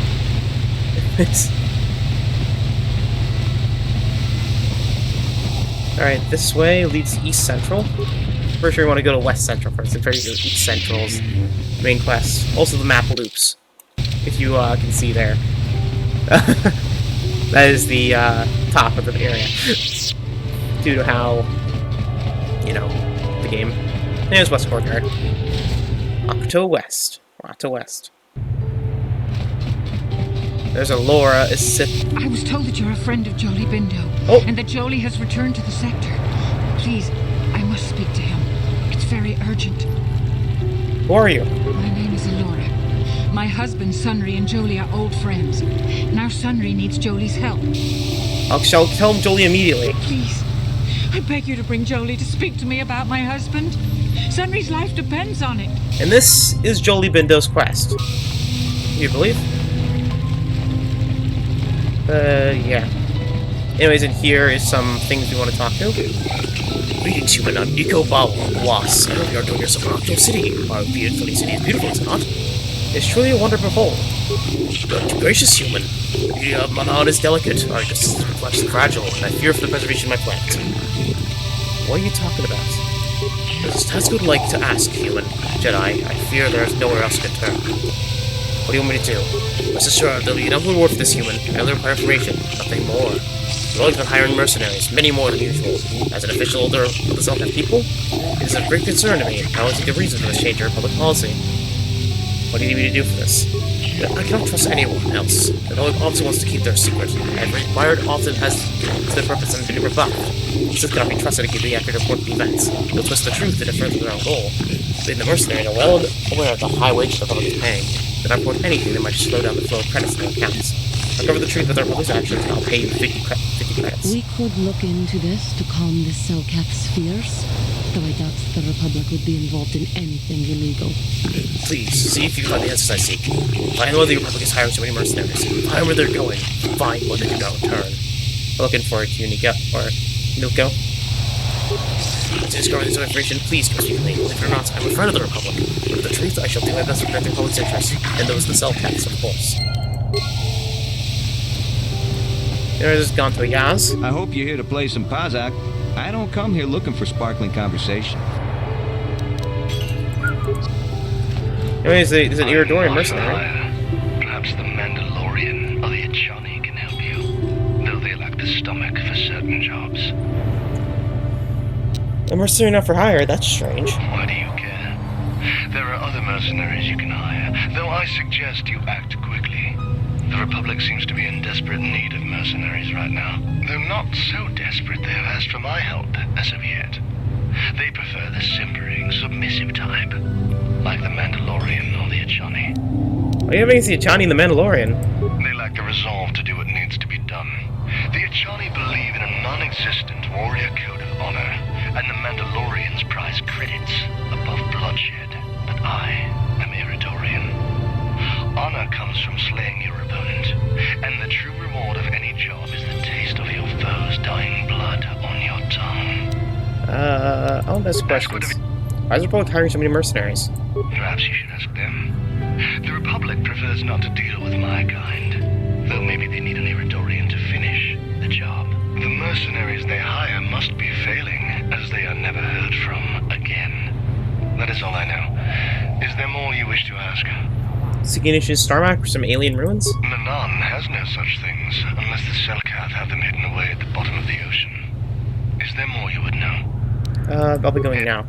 Alright, this way leads to East Central. Pretty sure you want to go to West Central first. I'm pretty sure East Central's main quest. Also the map loops. If you can see there. That is the top of the area. Due to how, you know, the game. There's West Courtyard. Octo West. Octo West. There's a Laura, a Sith. I was told that you're a friend of Jolee Bindo, and that Jolee has returned to the sector. Please, I must speak to him. It's very urgent. Who are you? My name is Laura. My husband, Sunry, and Jolee are old friends. Now Sunry needs Jolie's help. I'll tell him Jolee immediately. Please, I beg you to bring Jolee to speak to me about my husband. Sunry's life depends on it. And this is Jolee Bindo's quest. You believe? Yeah. Anyways, in here is some things we want to talk to. Greetings, human. I'm Nico Was. I hope you're doing yourself in Octo City. Our beautiful city is beautiful, is it not? It's truly a wonder to behold. Good gracious, human. The beauty of Manon is delicate, our existence is complex and fragile, and I fear for the preservation of my planet. What are you talking about? There's a task I would like to ask, human. Jedi, I fear there is nowhere else to turn. What do you want me to do? Rest assured, there'll be enough reward for this human. I only require information, nothing more. We've always been hiring mercenaries, many more than usual. As an official of the Zelda people, it is of great concern to me. I want to see the reason for this change in our public policy. What do you need me to do for this? I cannot trust anyone else. The public obviously wants to keep their secret. Every inquired often has the purpose and been rebuffed. This cannot be trusted to keep the accurate report of events. They'll twist the truth to defer to their own goal. Being the mercenary are well aware of the high wage the public is paying. If I report anything that might slow down the flow of credits in their accounts. I'll cover the truth with our public's actions, and I'll pay you 50 credits. We could look into this to calm the Cellcath's fears, though I doubt the Republic would be involved in anything illegal. Please, see if you find the answers I seek. Find whether the Republic is hiring so many mercenaries. Find where they're going. Find what they do not return. Looking for you, Nico. Or Nuko. To discover this information, please go speedily. If you're not, I'm a friend of the Republic. But for the truth, I shall do my best to protect the Republic's interests, and those of the Cellcaths, of course. There's just gone to a Yaz. I hope you're here to play some Pazak. I don't come here looking for sparkling conversation. Anyways, there's an Iridorian mercenary. Perhaps the Mandalorian or the Achani can help you, though they lack the stomach for certain jobs. A mercenary not for hire? That's strange. Why do you care? There are other mercenaries you can hire, though I suggest you act quickly. The Republic seems to be in desperate need of mercenaries right now. Though not so desperate they have asked for my help as of yet. They prefer the simpering, submissive type, like the Mandalorian or the Achani. What do you have against the Achani and the Mandalorian? They lack the resolve to do what needs to be done. The Achani believe in a non-existent warrior code of honor, and the Mandalorians prize credits above bloodshed. But I am Iridorian. Honor comes from slaying your opponent, and the true reward of any job is the taste of your foe's dying blood on your tongue. I'll ask questions. Why is the Republic hiring so many mercenaries? Perhaps you should ask them. The Republic prefers not to deal with my kind, though maybe they need an Iridorian to finish the job. The mercenaries they hire must be failing, as they are never heard from again. That is all I know. Is there more you wish to ask? Seeking issues Starmark for some alien ruins? Manon has has no such things, unless the Selkath have them hidden away at the bottom of the ocean. Is there more you would know? I'll be going now.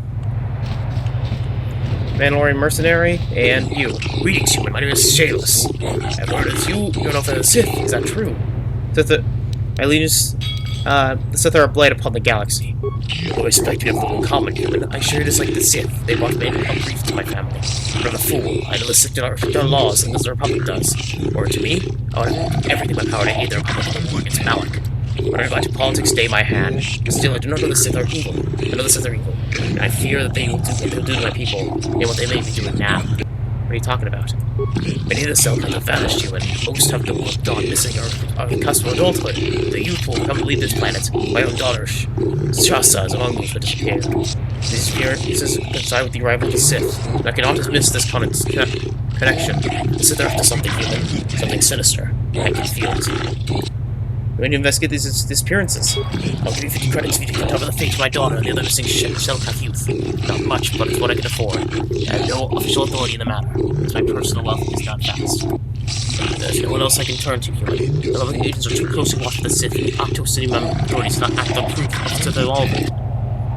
Mandalorian mercenary, and you. Greetings, human. My name is Shayless. I've heard it's you. You're not the Sith. Is that true? Sith, allegiance, the Sith are a blight upon the galaxy. Though I suspect we have little in common, human, I sure dislike the Sith. They brought me a grief to my family. I'm a fool. I know the Sith don't our laws, and as the Republic does. Or to me, I want to do everything in my power to aid the Republic against Malak. But I'm about to politics stay my hand. Still, I do not know the Sith are evil. I know the Sith are evil. And I fear that they will do what they'll do to my people, and what they may be doing now. What are you talking about? Many of the Selkath have vanished, human. Most have looked on, missing our cusp of adulthood. The youth will come to leave this planet. My own daughter, Shasta, is among those who disappeared. These appearances coincide with the arrival of the Sith, and I cannot dismiss this connection. The Sith are up to something human, something sinister. I can feel it. We need to investigate these disappearances. I'll give you 50 credits if you can cover the fate of my daughter and the other missing Selkath youth. Not much, but it's what I can afford. I have no official authority in the matter, as my personal wealth is not vast. There's no one else I can turn to, human. The Republic agents are too closely watched by the Sith, and the Octo City authorities not act on proof of Sith involvement.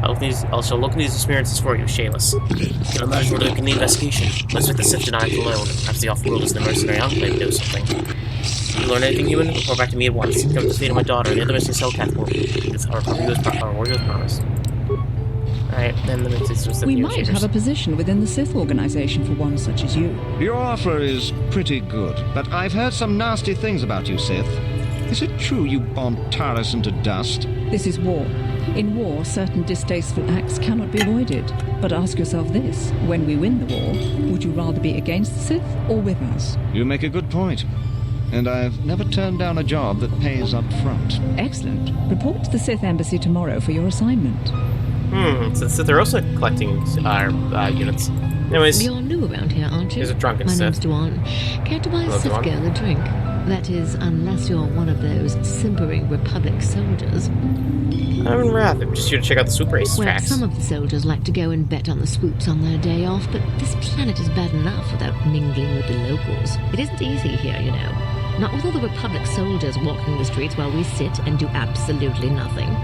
I shall look into these experiences for you, Shayless. Can imagine where to begin the investigation. Let's let the Sith deny it alone. Perhaps the off-world is the mercenary enclave knows something. If you learn anything, human, report back to me at once. Come to the fate of my daughter and the other missing Selkath will with our warriors promised. Alright, then the message we might have a position within the Sith organization for one such as you. Your offer is pretty good, but I've heard some nasty things about you, Sith. Is it true you bombed Taris into dust? This is war. In war, certain distasteful acts cannot be avoided. But ask yourself this, when we win the war, would you rather be against the Sith or with us? You make a good point. And I've never turned down a job that pays up front. Excellent. Report to the Sith Embassy tomorrow for your assignment. So the Sith are also collecting units. Anyways, you're new around here, aren't you? Here's a drunken My Sith. name's Duan. Care to buy a Sith girl a drink? That is, unless you're one of those simpering Republic soldiers. I would rather. I'm just here to check out the swoop race tracks. Some of the soldiers like to go and bet on the swoops on their day off, but this planet is bad enough without mingling with the locals. It isn't easy here, you know. Not with all the Republic soldiers walking the streets while we sit and do absolutely nothing.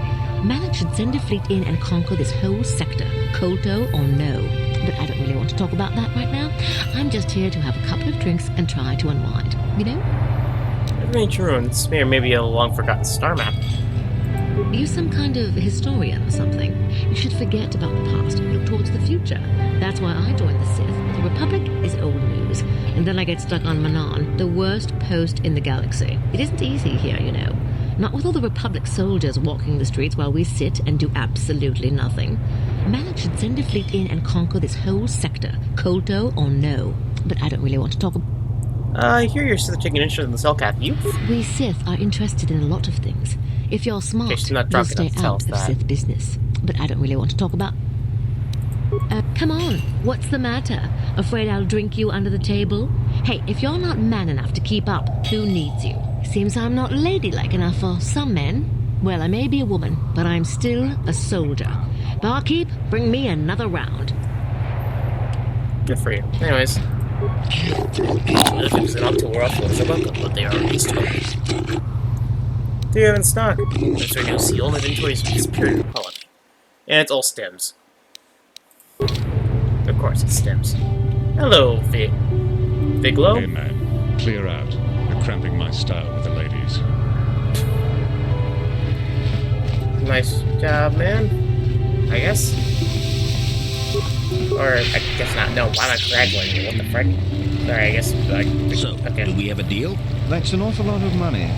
Malak should send a fleet in and conquer this whole sector, Kolto or no. But I don't really want to talk about that right now. I'm just here to have a couple of drinks and try to unwind, you know? Adventure ruins. Maybe a long-forgotten star map. You're some kind of historian or something. You should forget about the past and look towards the future. That's why I joined the Sith. The Republic is old news. And then I get stuck on Manan, the worst post in the galaxy. It isn't easy here, you know. Not with all the Republic soldiers walking the streets while we sit and do absolutely nothing. Malak should send a fleet in and conquer this whole sector, Kolto or no. But I don't really want to talk about... I hear you're still taking interest in the Selkath youth. We Sith are interested in a lot of things. If you're smart, you'll stay out of Sith business. But I don't really want to talk about... come on, what's the matter? Afraid I'll drink you under the table? Hey, if you're not man enough to keep up, who needs you? Seems I'm not ladylike enough for some men. Well, I may be a woman, but I'm still a soldier. Barkeep, bring me another round. Good for you. Anyways. They're not too rough, but they are at least Do you have in stock? That's right, you'll see all inventories for this period of Republic. And it's all stems. Of course, it's stems. Hello, Viglo. Hey, man. Clear out. You're cramping my style with the ladies. Nice job, man. I guess. Or, I guess not. No, I'm not congratulating you. What the frick? Sorry, I guess. So, okay. Do we have a deal? That's an awful lot of money.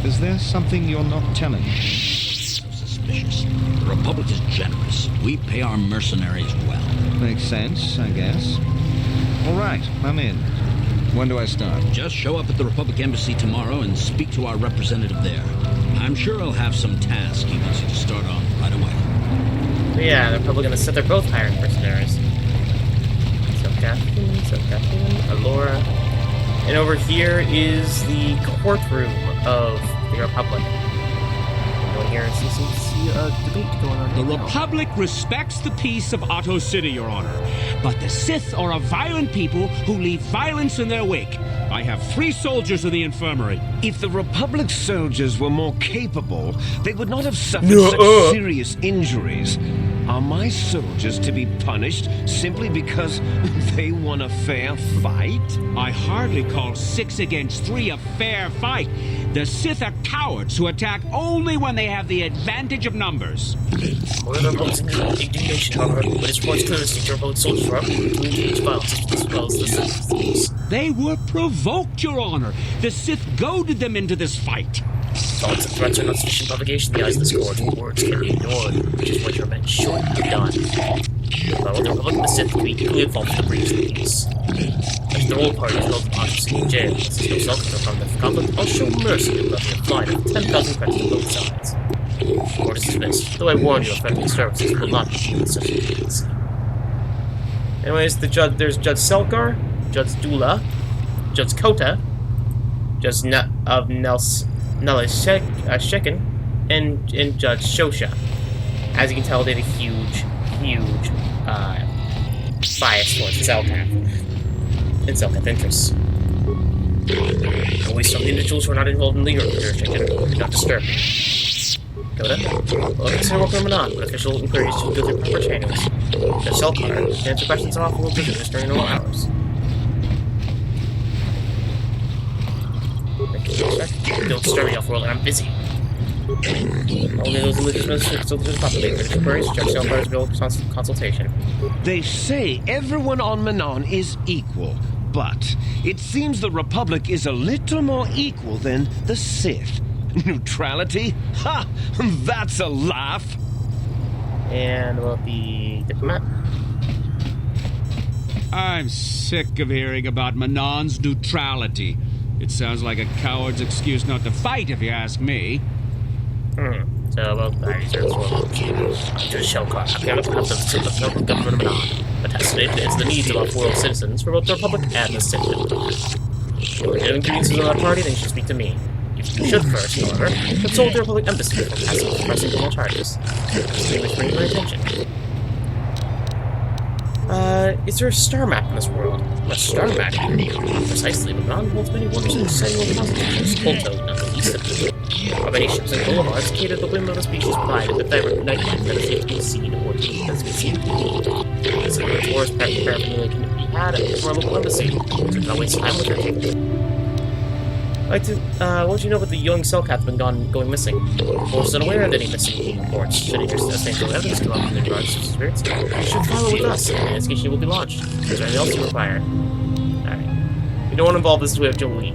Is there something you're not telling me? So suspicious. The Republic is generous. We pay our mercenaries well. Makes sense, I guess. All right, I'm in. When do I start? Just show up at the Republic Embassy tomorrow and speak to our representative there. I'm sure he'll have some task he wants you to start on right away. But yeah, they're probably gonna set they're both hiring mercenaries. Selkath, Alora. And over here is the courtroom of the Republic. go in here and see a debate going on. The Republic respects the peace of Otto City, Your Honor. But the Sith are a violent people who leave violence in their wake. I have 3 soldiers in the infirmary. If the Republic soldiers were more capable, they would not have suffered such serious injuries. Are my soldiers to be punished simply because they won a fair fight? I hardly call 6 against 3 a fair fight. The Sith are cowards who attack only when they have the advantage of numbers. One of the Republic's indignation, however, but it's reports clearly the Republic soldiers were unable to engage violence as well as the Sith. They were provoked, Your Honor. The Sith goaded them into this fight. Taunts and threats are not sufficient provocation in the eyes of this court. Words can be ignored, which is what your men should have done. But the Republic and the Sith can be equally involved in the breach of the peace. If the whole party is held in Odyssey in jail, since there's no self-control from the conflict, I'll show mercy and levy a fine of 10,000 credits to both sides. The court is dismissed, though I warn you, offending services will not be given such leniency. Anyways, there's Judge Selkar, Judge Dula, Judge Kota, Judge Shekin, and Judge Shosha. As you can tell, they had a huge bias towards Selkath and Selkath interests. Always some individuals who are not involved in legal jurisdiction do not disturb me. Kota, well, consider working with Manon, but official inquiries should go through proper channels. Judge Selkar, answer questions of off-world visitors during normal hours. Don't disturb me off-world, I'm busy. Only those individuals still populate their inquiries, Judge Selkar's bill consultation. They say everyone on Manon is equal, but it seems the Republic is a little more equal than the Sith. Neutrality? Ha! That's a laugh! And about the diplomat? I'm sick of hearing about Manon's neutrality. It sounds like a coward's excuse not to fight, if you ask me. So about the reserves Judge Selkar, I cannot have the local government of Manon, but has stated it's the needs of off-world citizens for both the Republic and the Sith. If you are giving grievances on our party, then you should speak to me. You should first, however, consult the Republic Embassy before pressing criminal charges. That's the which brings my attention. Is there a star map in this world? A star map? Precisely, but Manon holds many wonders and cellular constitutions, Kolto, not the least of them. How many ships and boulevards cater the whim of the species provided that direct nightlife that is yet to be seen or to be seen. As a tourist paraphernalia can be had from our local embassy, so do not waste time with it. What do you know about the young Selkath been going missing? The force is unaware that any missing reports. Should any substantial evidence come up in regards to spirits, you should follow with us, and an investigation will be launched. Is there anything else you require? Alright. We don't want to involve this way of Jolee.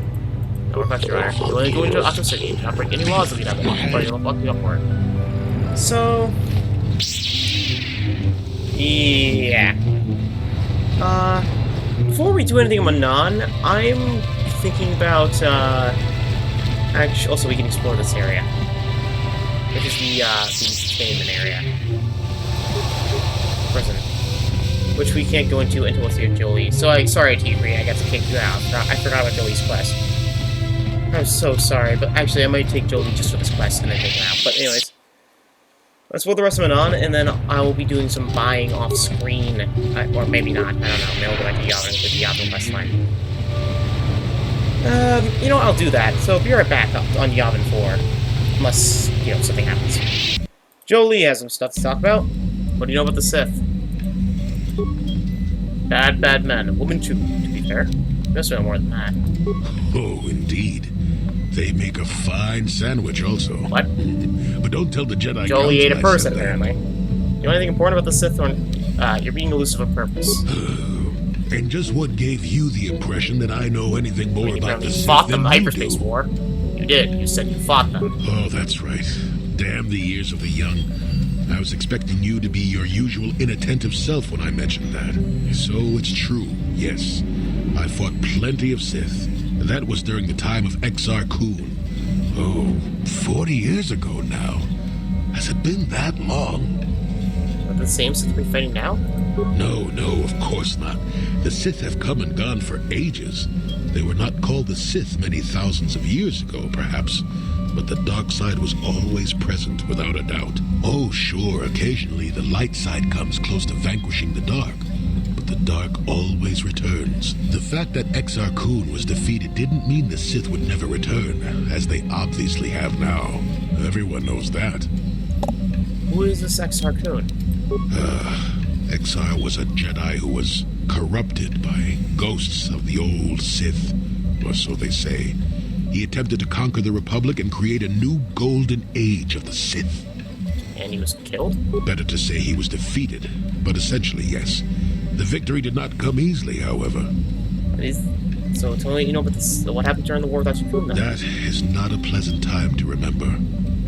No request, Your Honor. You only go into Otto City. You do not break any laws that we have in but you'll lock me up for it. So... yeah. Before we do anything in Manon, I'm thinking about, actually, also we can explore this area. Which is the containment area. Prison. Which we can't go into until we see Jolee. So, sorry, T3, I got to kick you out. I forgot about Jolee's quest. I'm so sorry, but actually I might take Jolee just for this quest and then take her out. But anyways. Let's explore the rest of Manon, and then I will be doing some buying off-screen. Or maybe not, I don't know. Maybe I'll go back to Yavin with the Yavin quest line. You know, I'll do that. So be right back on Yavin 4. Unless, you know, something happens. Jolee has some stuff to talk about. What do you know about the Sith? Bad men. A woman too, to be fair. There's no more than that. Oh, indeed. They make a fine sandwich also. What? But don't tell the Jedi Jolee ate a person, apparently. You know anything important about the Sith? Or, you're being elusive of purpose. And just what gave you the impression that I know anything more about the Sith fought them than hyperspace war. You did. You said you fought them. Oh, that's right. Damn the years of the young. I was expecting you to be your usual inattentive self when I mentioned that. So it's true, yes. I fought plenty of Sith. And that was during the time of Exar Kun. Oh, 40 years ago now. Has it been that long? Are the same Sith we're fighting now? No, of course not. The Sith have come and gone for ages. They were not called the Sith many thousands of years ago, perhaps but the dark side was always present without a doubt. Oh, sure, occasionally the light side comes close to vanquishing the dark, but the dark always returns. The fact that Exar Kun was defeated didn't mean the Sith would never return, as they obviously have now. Everyone knows that. Who is this Exar Kun? Exar was a Jedi who was corrupted by ghosts of the old Sith, or so they say. He attempted to conquer the Republic and create a new golden age of the Sith. And he was killed? Better to say he was defeated, but essentially, yes. The victory did not come easily, however. So tell me, about this, what happened during the War with Exar Kun, then? That is not a pleasant time to remember.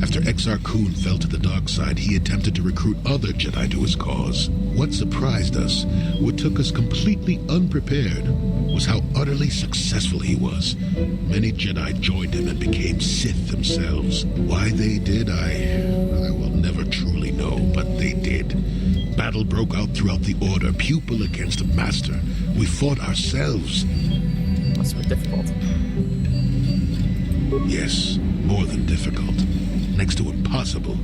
After Exar Kun fell to the dark side, he attempted to recruit other Jedi to his cause. What surprised us, what took us completely unprepared, was how utterly successful he was. Many Jedi joined him and became Sith themselves. Why they did, I will never truly know, but they did. Battle broke out throughout the Order, pupil against master. We fought ourselves. Must have been difficult. Yes, more than difficult. Next to impossible.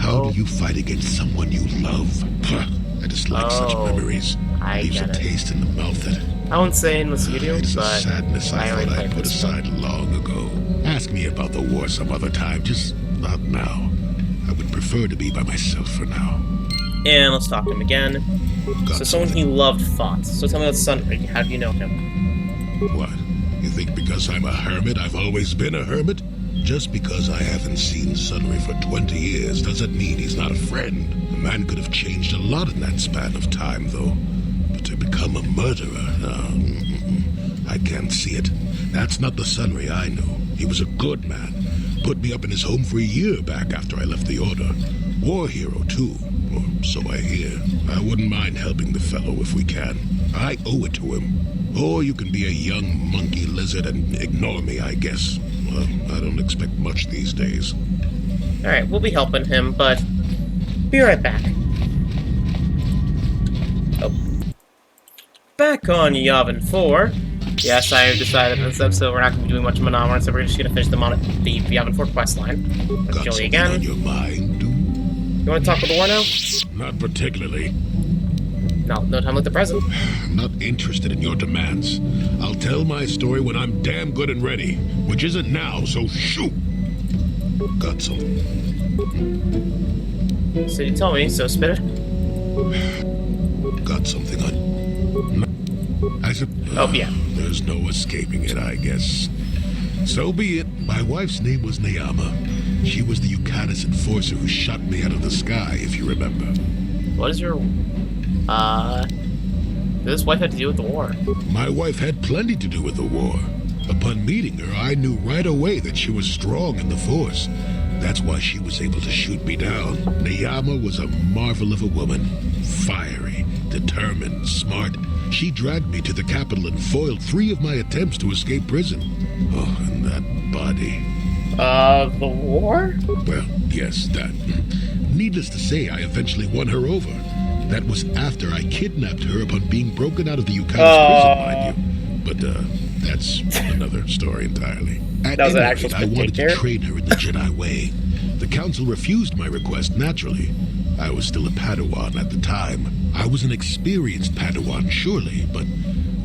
How do you fight against someone you love? I dislike such memories. I Leaves get a taste in the mouth that... I won't say unless you do, It's a but sadness I thought I'd put aside long ago. Ask me about the war some other time, just not now. I would prefer to be by myself for now. And let's talk to him again. So someone he loved fought. So tell me about Sunray. How do you know him? What? You think because I'm a hermit, I've always been a hermit? Just because I haven't seen Sunray for 20 years doesn't mean he's not a friend. The man could have changed a lot in that span of time, though. But to become a murderer, I can't see it. That's not the Sunray I know. He was a good man. Put me up in his home for a year back after I left the Order. War hero, too. Or so I hear. I wouldn't mind helping the fellow if we can. I owe it to him. Or you can be a young monkey lizard and ignore me, I guess. Well, I don't expect much these days. Alright, we'll be helping him, but be right back. Oh. Back on Yavin 4. Yes, I have decided in this episode we're not going to be doing much Manamara, so we're just going to finish the Yavin 4 questline. With Jolee again. On your mind, you want to talk about the war now? Not particularly. No time like the present. I'm not interested in your demands. I'll tell my story when I'm damn good and ready, which isn't now, so shoot! Got something. So you tell me, so spit it. Got something on... I said... Oh, yeah. There's no escaping it, I guess. So be it. My wife's name was Neyama. She was the Yukatis enforcer who shot me out of the sky, if you remember. What is your... this wife had to do with the war? My wife had plenty to do with the war. Upon meeting her, I knew right away that she was strong in the Force. That's why she was able to shoot me down. Neyama was a marvel of a woman. Fiery, determined, smart. She dragged me to the capital and foiled 3 of my attempts to escape prison. Oh, and that body. The war? Well, yes, that. Needless to say, I eventually won her over. That was after I kidnapped her upon being broken out of the Yukatis prison, mind you. But, that's another story entirely. At any rate, I wanted to train her in the Jedi way. The Council refused my request, naturally. I was still a Padawan at the time. I was an experienced Padawan, surely, but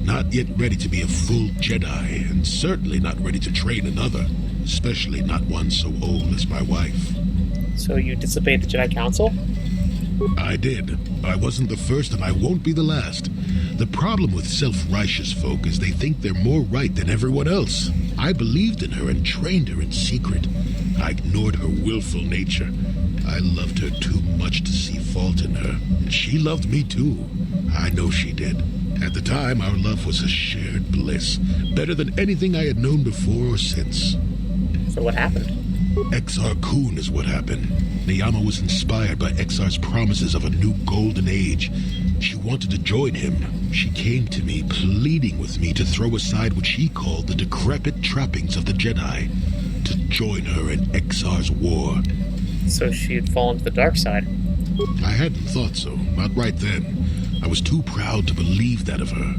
not yet ready to be a full Jedi, and certainly not ready to train another, especially not one so old as my wife. So you disobeyed the Jedi Council? I did. I wasn't the first, and I won't be the last. The problem with self-righteous folk is they think they're more right than everyone else. I believed in her and trained her in secret. I ignored her willful nature. I loved her too much to see fault in her, and she loved me too. I know she did. At the time, our love was a shared bliss, better than anything I had known before or since. So what happened? Exar Kun is what happened. Neyama was inspired by Exar's promises of a new golden age. She wanted to join him. She came to me, pleading with me to throw aside what she called the decrepit trappings of the Jedi, to join her in Exar's war. So she had fallen to the dark side. I hadn't thought so, not right then. I was too proud to believe that of her.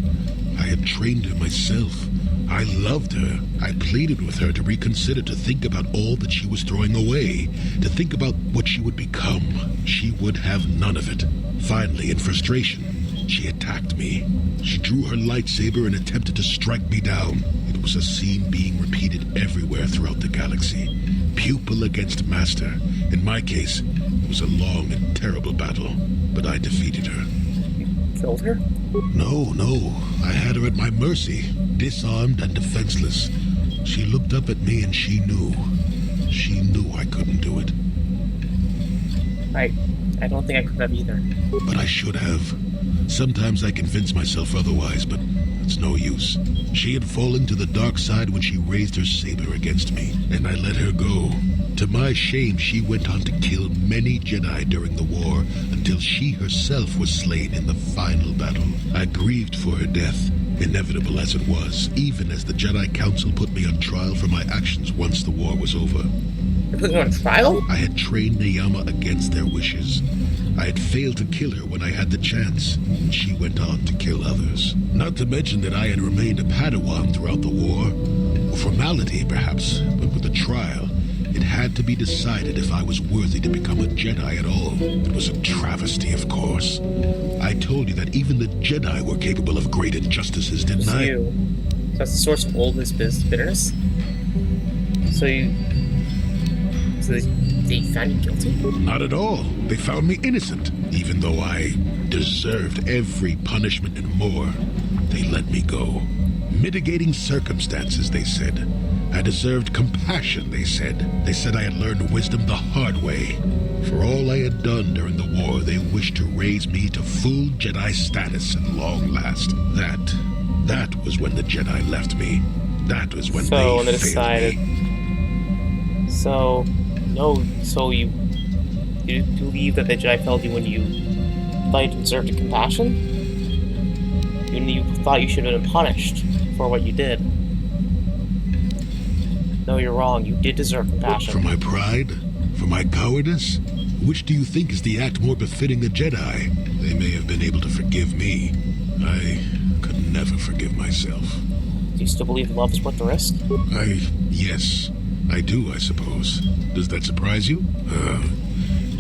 I had trained her myself. I loved her. I pleaded with her to reconsider, to think about all that she was throwing away, to think about what she would become. She would have none of it. Finally, in frustration, she attacked me. She drew her lightsaber and attempted to strike me down. It was a scene being repeated everywhere throughout the galaxy. Pupil against master. In my case, it was a long and terrible battle, but I defeated her. Killed her? No. I had her at my mercy, disarmed and defenseless. She looked up at me and she knew. She knew I couldn't do it. I don't think I could have either. But I should have. Sometimes I convince myself otherwise, but it's no use. She had fallen to the dark side when she raised her saber against me, and I let her go. To my shame, she went on to kill many Jedi during the war, until she herself was slain in the final battle. I grieved for her death, inevitable as it was, even as the Jedi Council put me on trial for my actions once the war was over. They put you on trial? I had trained Neyama against their wishes. I had failed to kill her when I had the chance, and she went on to kill others. Not to mention that I had remained a Padawan throughout the war. A formality, perhaps, but with a trial, it had to be decided if I was worthy to become a Jedi at all. It was a travesty, of course. I told you that even the Jedi were capable of great injustices, didn't I? So that's the source of all this bitterness? So they found you guilty? Not at all. They found me innocent. Even though I deserved every punishment and more, they let me go. Mitigating circumstances, they said. I deserved compassion, they said. They said I had learned wisdom the hard way. For all I had done during the war, they wished to raise me to full Jedi status at long last. That was when the Jedi left me. That was when they decided. So you believe that the Jedi failed you when you thought you deserved compassion? When you thought you should have been punished for what you did? No, you're wrong. You did deserve compassion. For my pride? For my cowardice? Which do you think is the act more befitting the Jedi? They may have been able to forgive me. I could never forgive myself. Do you still believe love is worth the risk? Yes. I do, I suppose. Does that surprise you?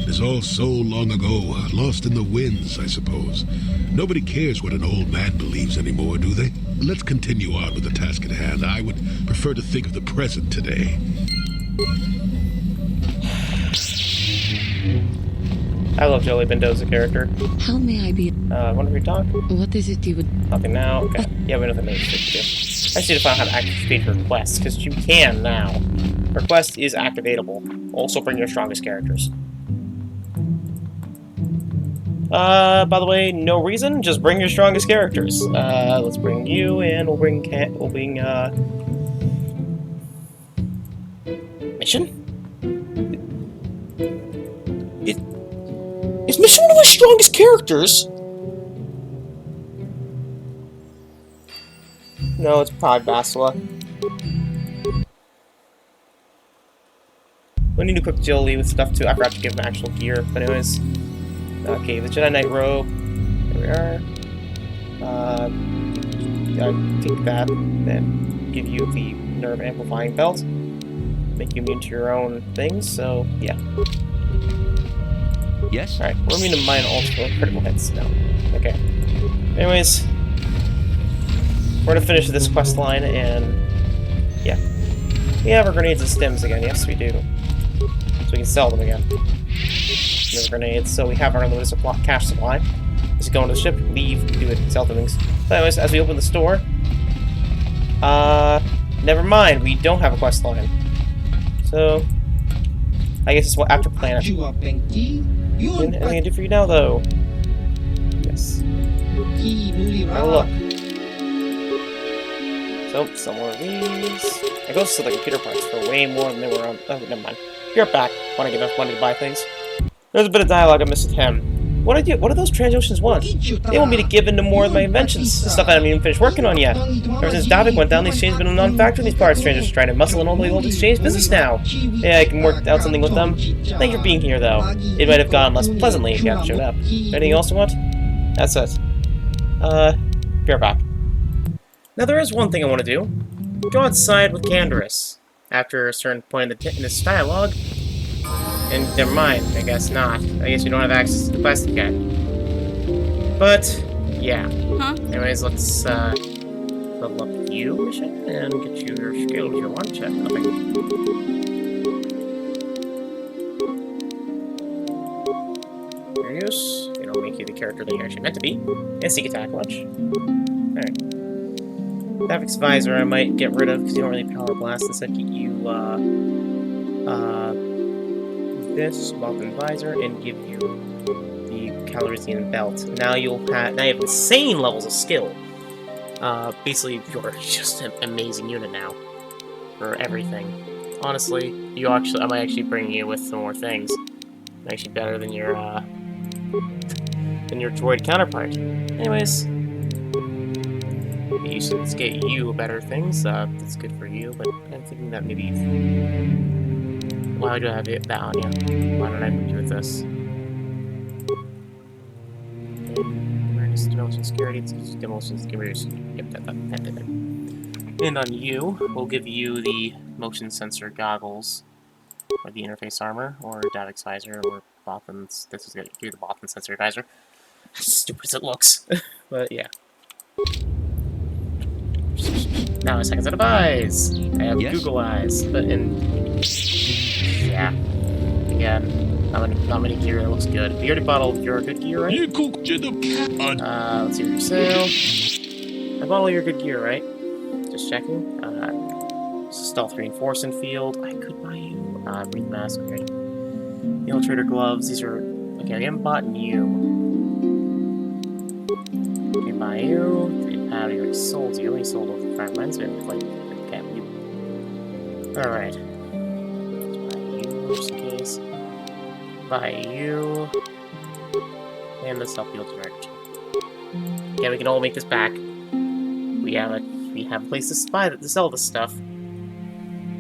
It is all so long ago, lost in the winds, I suppose. Nobody cares what an old man believes anymore, do they? Let's continue on with the task at hand. I would prefer to think of the present today. I love Jolee Bindo as a character. How may I be? Wonder if you talk? What is it you would... Nothing now? Okay. Yeah, we know the main thing to do. I just need to find out how to activate her quest, because you can now. Her quest is activatable. Also bring your strongest characters. By the way, no reason, just bring your strongest characters. Let's bring you, and we'll bring Mission? Is Mission one of our strongest characters? No, it's probably Basila. We need to equip Jolee with stuff too. I forgot to give him actual gear, but anyways. Okay, the Jedi Knight robe. There we are. Gotta take that, then give you the nerve amplifying belt. Make you immune to your own things, so yeah. Yes? Alright, we're immune to mine also critical hits now. Okay. Anyways, we're gonna finish this quest line and yeah. We have our grenades and stims again, yes we do. So we can sell them again. No grenades, so we have our unlimited cash supply. Just go into the ship, leave, do it, sell things. But anyways, as we open the store, never mind, we don't have a quest line. So, I guess it's what after planet. Anything I can do for you now, though? Yes. Oh, look. So, some more of these. I go to the computer parts for way more than they were on. Oh, never mind. Be right back. Want to get enough money to buy things? There's a bit of dialogue I missed with him. What do those Transoceans want? They want me to give in to more of my inventions, stuff I haven't even finished working on yet. Ever since Davik went down, the exchange has been a non-factor in these parts. Strangers are trying to muscle in all the old exchange business now. Yeah, I can work out something with them. Thank you for being here, though. It might have gone less pleasantly if you hadn't showed up. Anything else you want? That's it. Be right back. Now, there is one thing I want to do. go outside with Canderous after a certain point in this dialogue. And never mind, I guess not. I guess you don't have access to the quest yet. But, yeah. Huh? Anyways, let's level up you mission and get you your skills you want. Check nothing. Use, you know, make you the character that you're actually meant to be. And seek attack watch. Alright. Davic's Visor I might get rid of because you don't really power blast. Instead get you this Vulcan Visor and give you the Calrissian belt. Now you have insane levels of skill. Basically you're just an amazing unit now. For everything. Honestly, I might actually bring you with some more things. Actually better than your droid counterpart. Anyways, let's get you better things. That's good for you, but I'm thinking that maybe. Why do I have that on you? Why don't I put you with this? Awareness, demolition, security, demolition, security. Yep, that. And on you, we'll give you the motion sensor goggles, or the interface armor, or Davic's Visor, or Bothan's. This is going to give you the Bothan sensor visor. As stupid as it looks. But yeah. Now my second set of eyes. I have Google eyes. But yeah. Again, not many gear that looks good. You already bought all your good gear, right? Let's see what you sale. I bought all your good gear, right? Just checking. Stealth reinforcement field. I could buy you. Breathe mask. Okay. Infiltrator gloves. These are okay. I haven't bought you. Okay, buy you. I already sold you. We sold all the fragments. And like, okay, you. All right. Buy you, just in case. Buy you. And the self field direction. Yeah, we can all make this back. We have a place to sell this stuff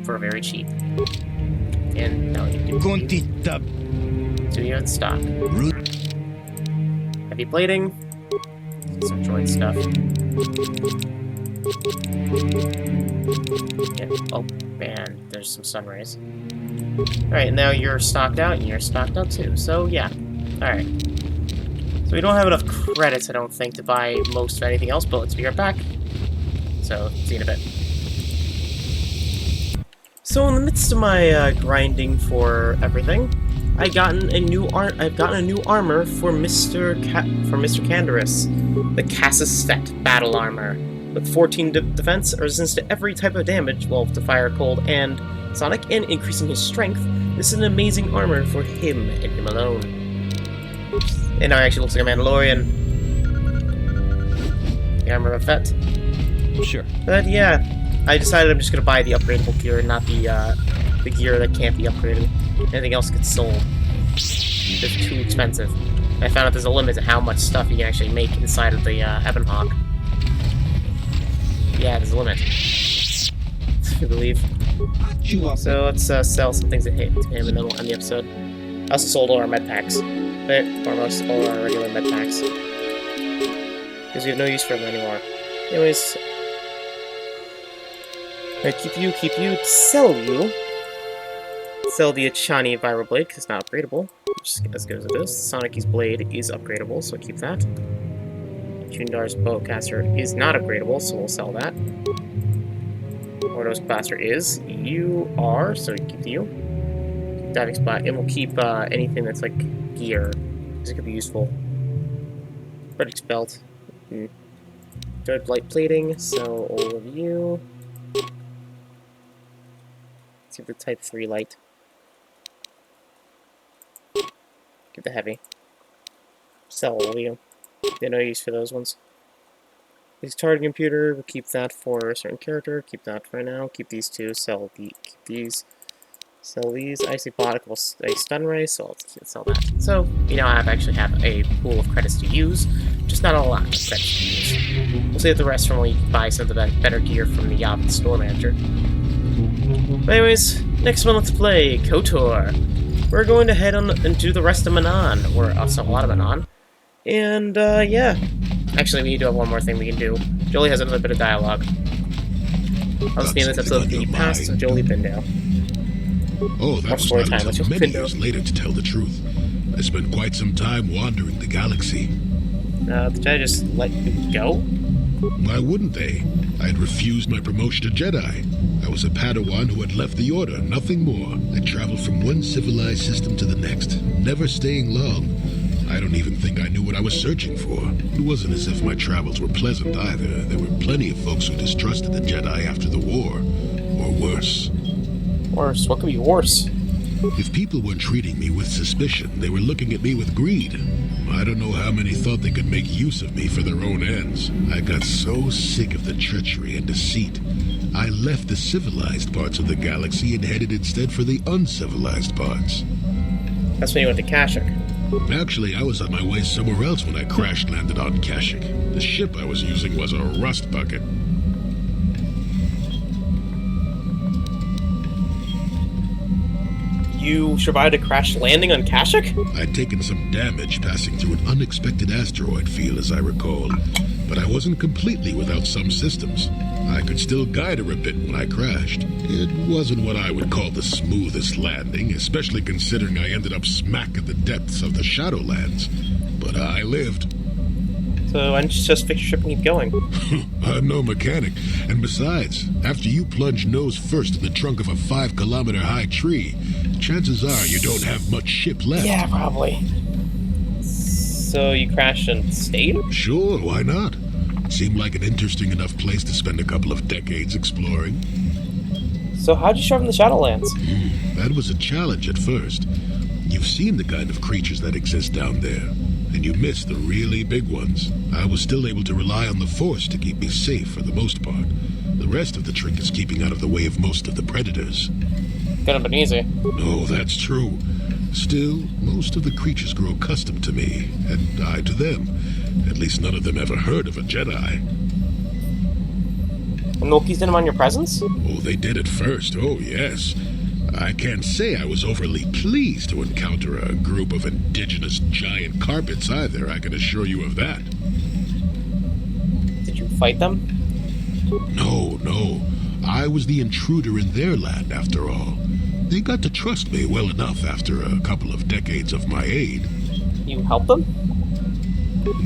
for very cheap. And now we can do 2 years in stock. Heavy plating. Some droid stuff. Yeah. Oh, man, there's some sun rays. Alright, now you're stocked out, and you're stocked out too. So, yeah. Alright. So we don't have enough credits, I don't think, to buy most of anything else, but let's be right back. So, see you in a bit. So in the midst of my grinding for everything, I've gotten a new armor for Mr. Canderous, the Cassistet battle armor, with 14 defense, resistance to every type of damage, well, to fire, cold, and sonic, and increasing his strength. This is an amazing armor for him and him alone. And now it actually looks like a Mandalorian. The armor of Fett. Sure. But yeah, I decided I'm just gonna buy the upgradable gear, not the gear that can't be upgraded. Anything else gets sold. It's too expensive. I found out there's a limit to how much stuff you can actually make inside of the Ebon Hawk. Yeah, there's a limit. I believe. So let's sell some things to him, and then we'll end the episode. I also sold all our med packs. Or most all our regular med packs. Because we have no use for them anymore. Anyways. Keep you, sell you. Sell the Achani Vibroblade, because it's not upgradable. Which is as good as it is. Sonic's Blade is upgradable, so keep that. Chundar's Bowcaster is not upgradable, so we'll sell that. Ordo's Blaster is. You are, so keep you. Diving Spot, and we'll keep anything that's like gear, because it could be useful. Reddick's Belt. Third Light Plating, so all of you. Let's give the Type 3 light. Give the heavy. Sell all of you. They no use for those ones. This target computer, we'll keep that for a certain character. Keep that for now. Keep these two. Keep these. Sell these. Icy Bodic will a stun ray, so let's sell that. So we now actually have a pool of credits to use, just not a lot of credits to use. We'll save the rest from when we buy some of the better gear from the Yavin store manager. But anyways, next one, let's play KOTOR. We're going to head on and do the rest of Manon, or also a lot of Manon. And, yeah. Actually, we do have one more thing we can do. Jolee has another bit of dialogue. I'll see in this episode of the past of Jolee Bindo. Oh, that was not until many years later, to tell the truth. I spent quite some time wandering the galaxy. The Jedi just let you go? Why wouldn't they? I had refused my promotion to Jedi. I was a Padawan who had left the Order, nothing more. I traveled from one civilized system to the next, never staying long. I don't even think I knew what I was searching for. It wasn't as if my travels were pleasant either. There were plenty of folks who distrusted the Jedi after the war. Or worse. Worse? What could be worse? If people weren't treating me with suspicion, they were looking at me with greed. I don't know how many thought they could make use of me for their own ends. I got so sick of the treachery and deceit. I left the civilized parts of the galaxy and headed instead for the uncivilized parts. That's when you went to Kashyyyk. Actually, I was on my way somewhere else when I crash-landed on Kashyyyk. The ship I was using was a rust bucket. You survived a crash landing on Kashyyyk? I'd taken some damage passing through an unexpected asteroid field, as I recall. But I wasn't completely without some systems. I could still guide her a bit when I crashed. It wasn't what I would call the smoothest landing, especially considering I ended up smack at the depths of the Shadowlands. But I lived. So why didn't you just fix your ship and keep going? I'm no mechanic. And besides, after you plunge nose first in the trunk of a 5-kilometer high tree, chances are you don't have much ship left. Yeah, probably. So you crashed and stayed? Sure, why not? Seemed like an interesting enough place to spend a couple of decades exploring. So how'd you show up in the Shadowlands? That was a challenge at first. You've seen the kind of creatures that exist down there, and you missed the really big ones. I was still able to rely on the Force to keep me safe for the most part. The rest of the trick is keeping out of the way of most of the predators. Could have been easy. No, that's true. Still, most of the creatures grow accustomed to me, and I to them. At least none of them ever heard of a Jedi. And the Wookiees didn't mind your presence? Oh, they did at first, oh yes. I can't say I was overly pleased to encounter a group of indigenous giant carpets either, I can assure you of that. Did you fight them? No. I was the intruder in their land, after all. They got to trust me well enough after a couple of decades of my aid. You helped them?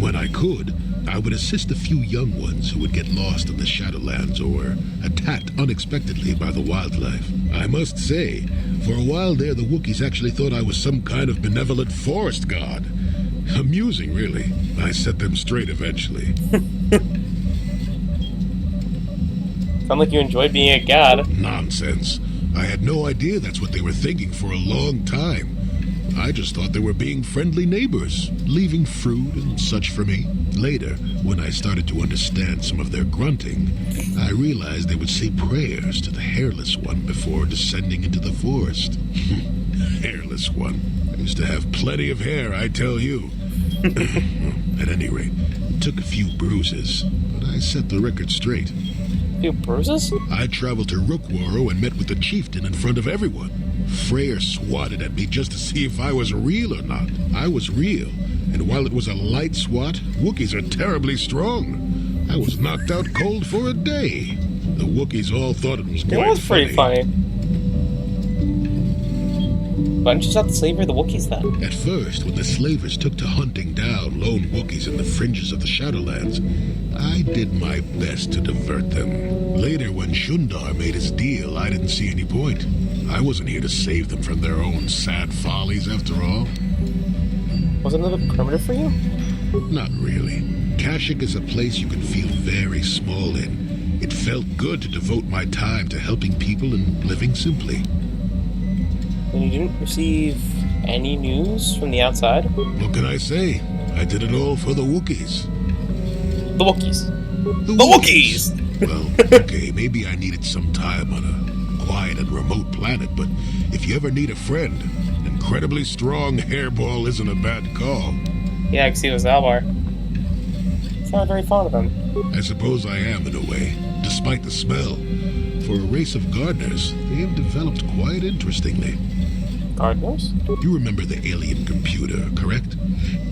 When I could, I would assist a few young ones who would get lost in the Shadowlands or attacked unexpectedly by the wildlife. I must say, for a while there, the Wookiees actually thought I was some kind of benevolent forest god. Amusing, really. I set them straight eventually. Sound like you enjoyed being a god. Nonsense. I had no idea that's what they were thinking for a long time. I just thought they were being friendly neighbors, leaving fruit and such for me. Later, when I started to understand some of their grunting, I realized they would say prayers to the Hairless One before descending into the forest. Hairless One. I used to have plenty of hair, I tell you. At any rate, it took a few bruises, but I set the record straight. Few bruises? I traveled to Rookwaro and met with the chieftain in front of everyone. Freyr swatted at me just to see if I was real or not. I was real, and while it was a light swat, Wookiees are terribly strong. I was knocked out cold for a day. The Wookiees all thought it was quite funny. It was pretty funny. Why didn't you stop the slavery of the Wookiees then? At first, when the slavers took to hunting down lone Wookiees in the fringes of the Shadowlands, I did my best to divert them. Later, when Shundar made his deal, I didn't see any point. I wasn't here to save them from their own sad follies, after all. Wasn't it a primitive for you? Not really. Kashyyyk is a place you can feel very small in. It felt good to devote my time to helping people and living simply. And you didn't receive any news from the outside? What can I say? I did it all for the Wookiees. The Wookiees. The Wookiees! Well, okay, maybe I needed some time on a quiet and remote planet, but if you ever need a friend, an incredibly strong hairball isn't a bad call. Yeah, I can see it was Alvar. It's not very fond of him. I suppose I am, in a way, despite the smell. For a race of gardeners, they have developed quite interestingly. Gardeners? You remember the alien computer, correct?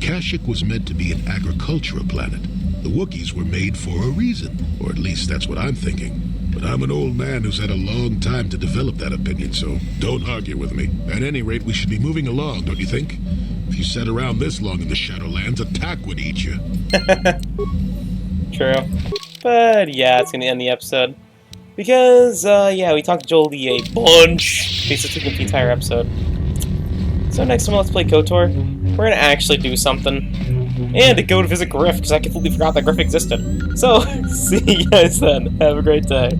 Kashyyyk was meant to be an agricultural planet. The Wookiees were made for a reason, or at least that's what I'm thinking. But I'm an old man who's had a long time to develop that opinion, so don't argue with me. At any rate, we should be moving along, don't you think? If you sat around this long in the Shadowlands, a tack would eat you. True. But yeah, it's gonna end the episode. Because, yeah, we talked to Jolee a bunch. Basically took the entire episode. So next time, let's play KOTOR. We're gonna actually do something. And to go to visit Griff, because I completely forgot that Griff existed. So, see you guys then. Have a great day.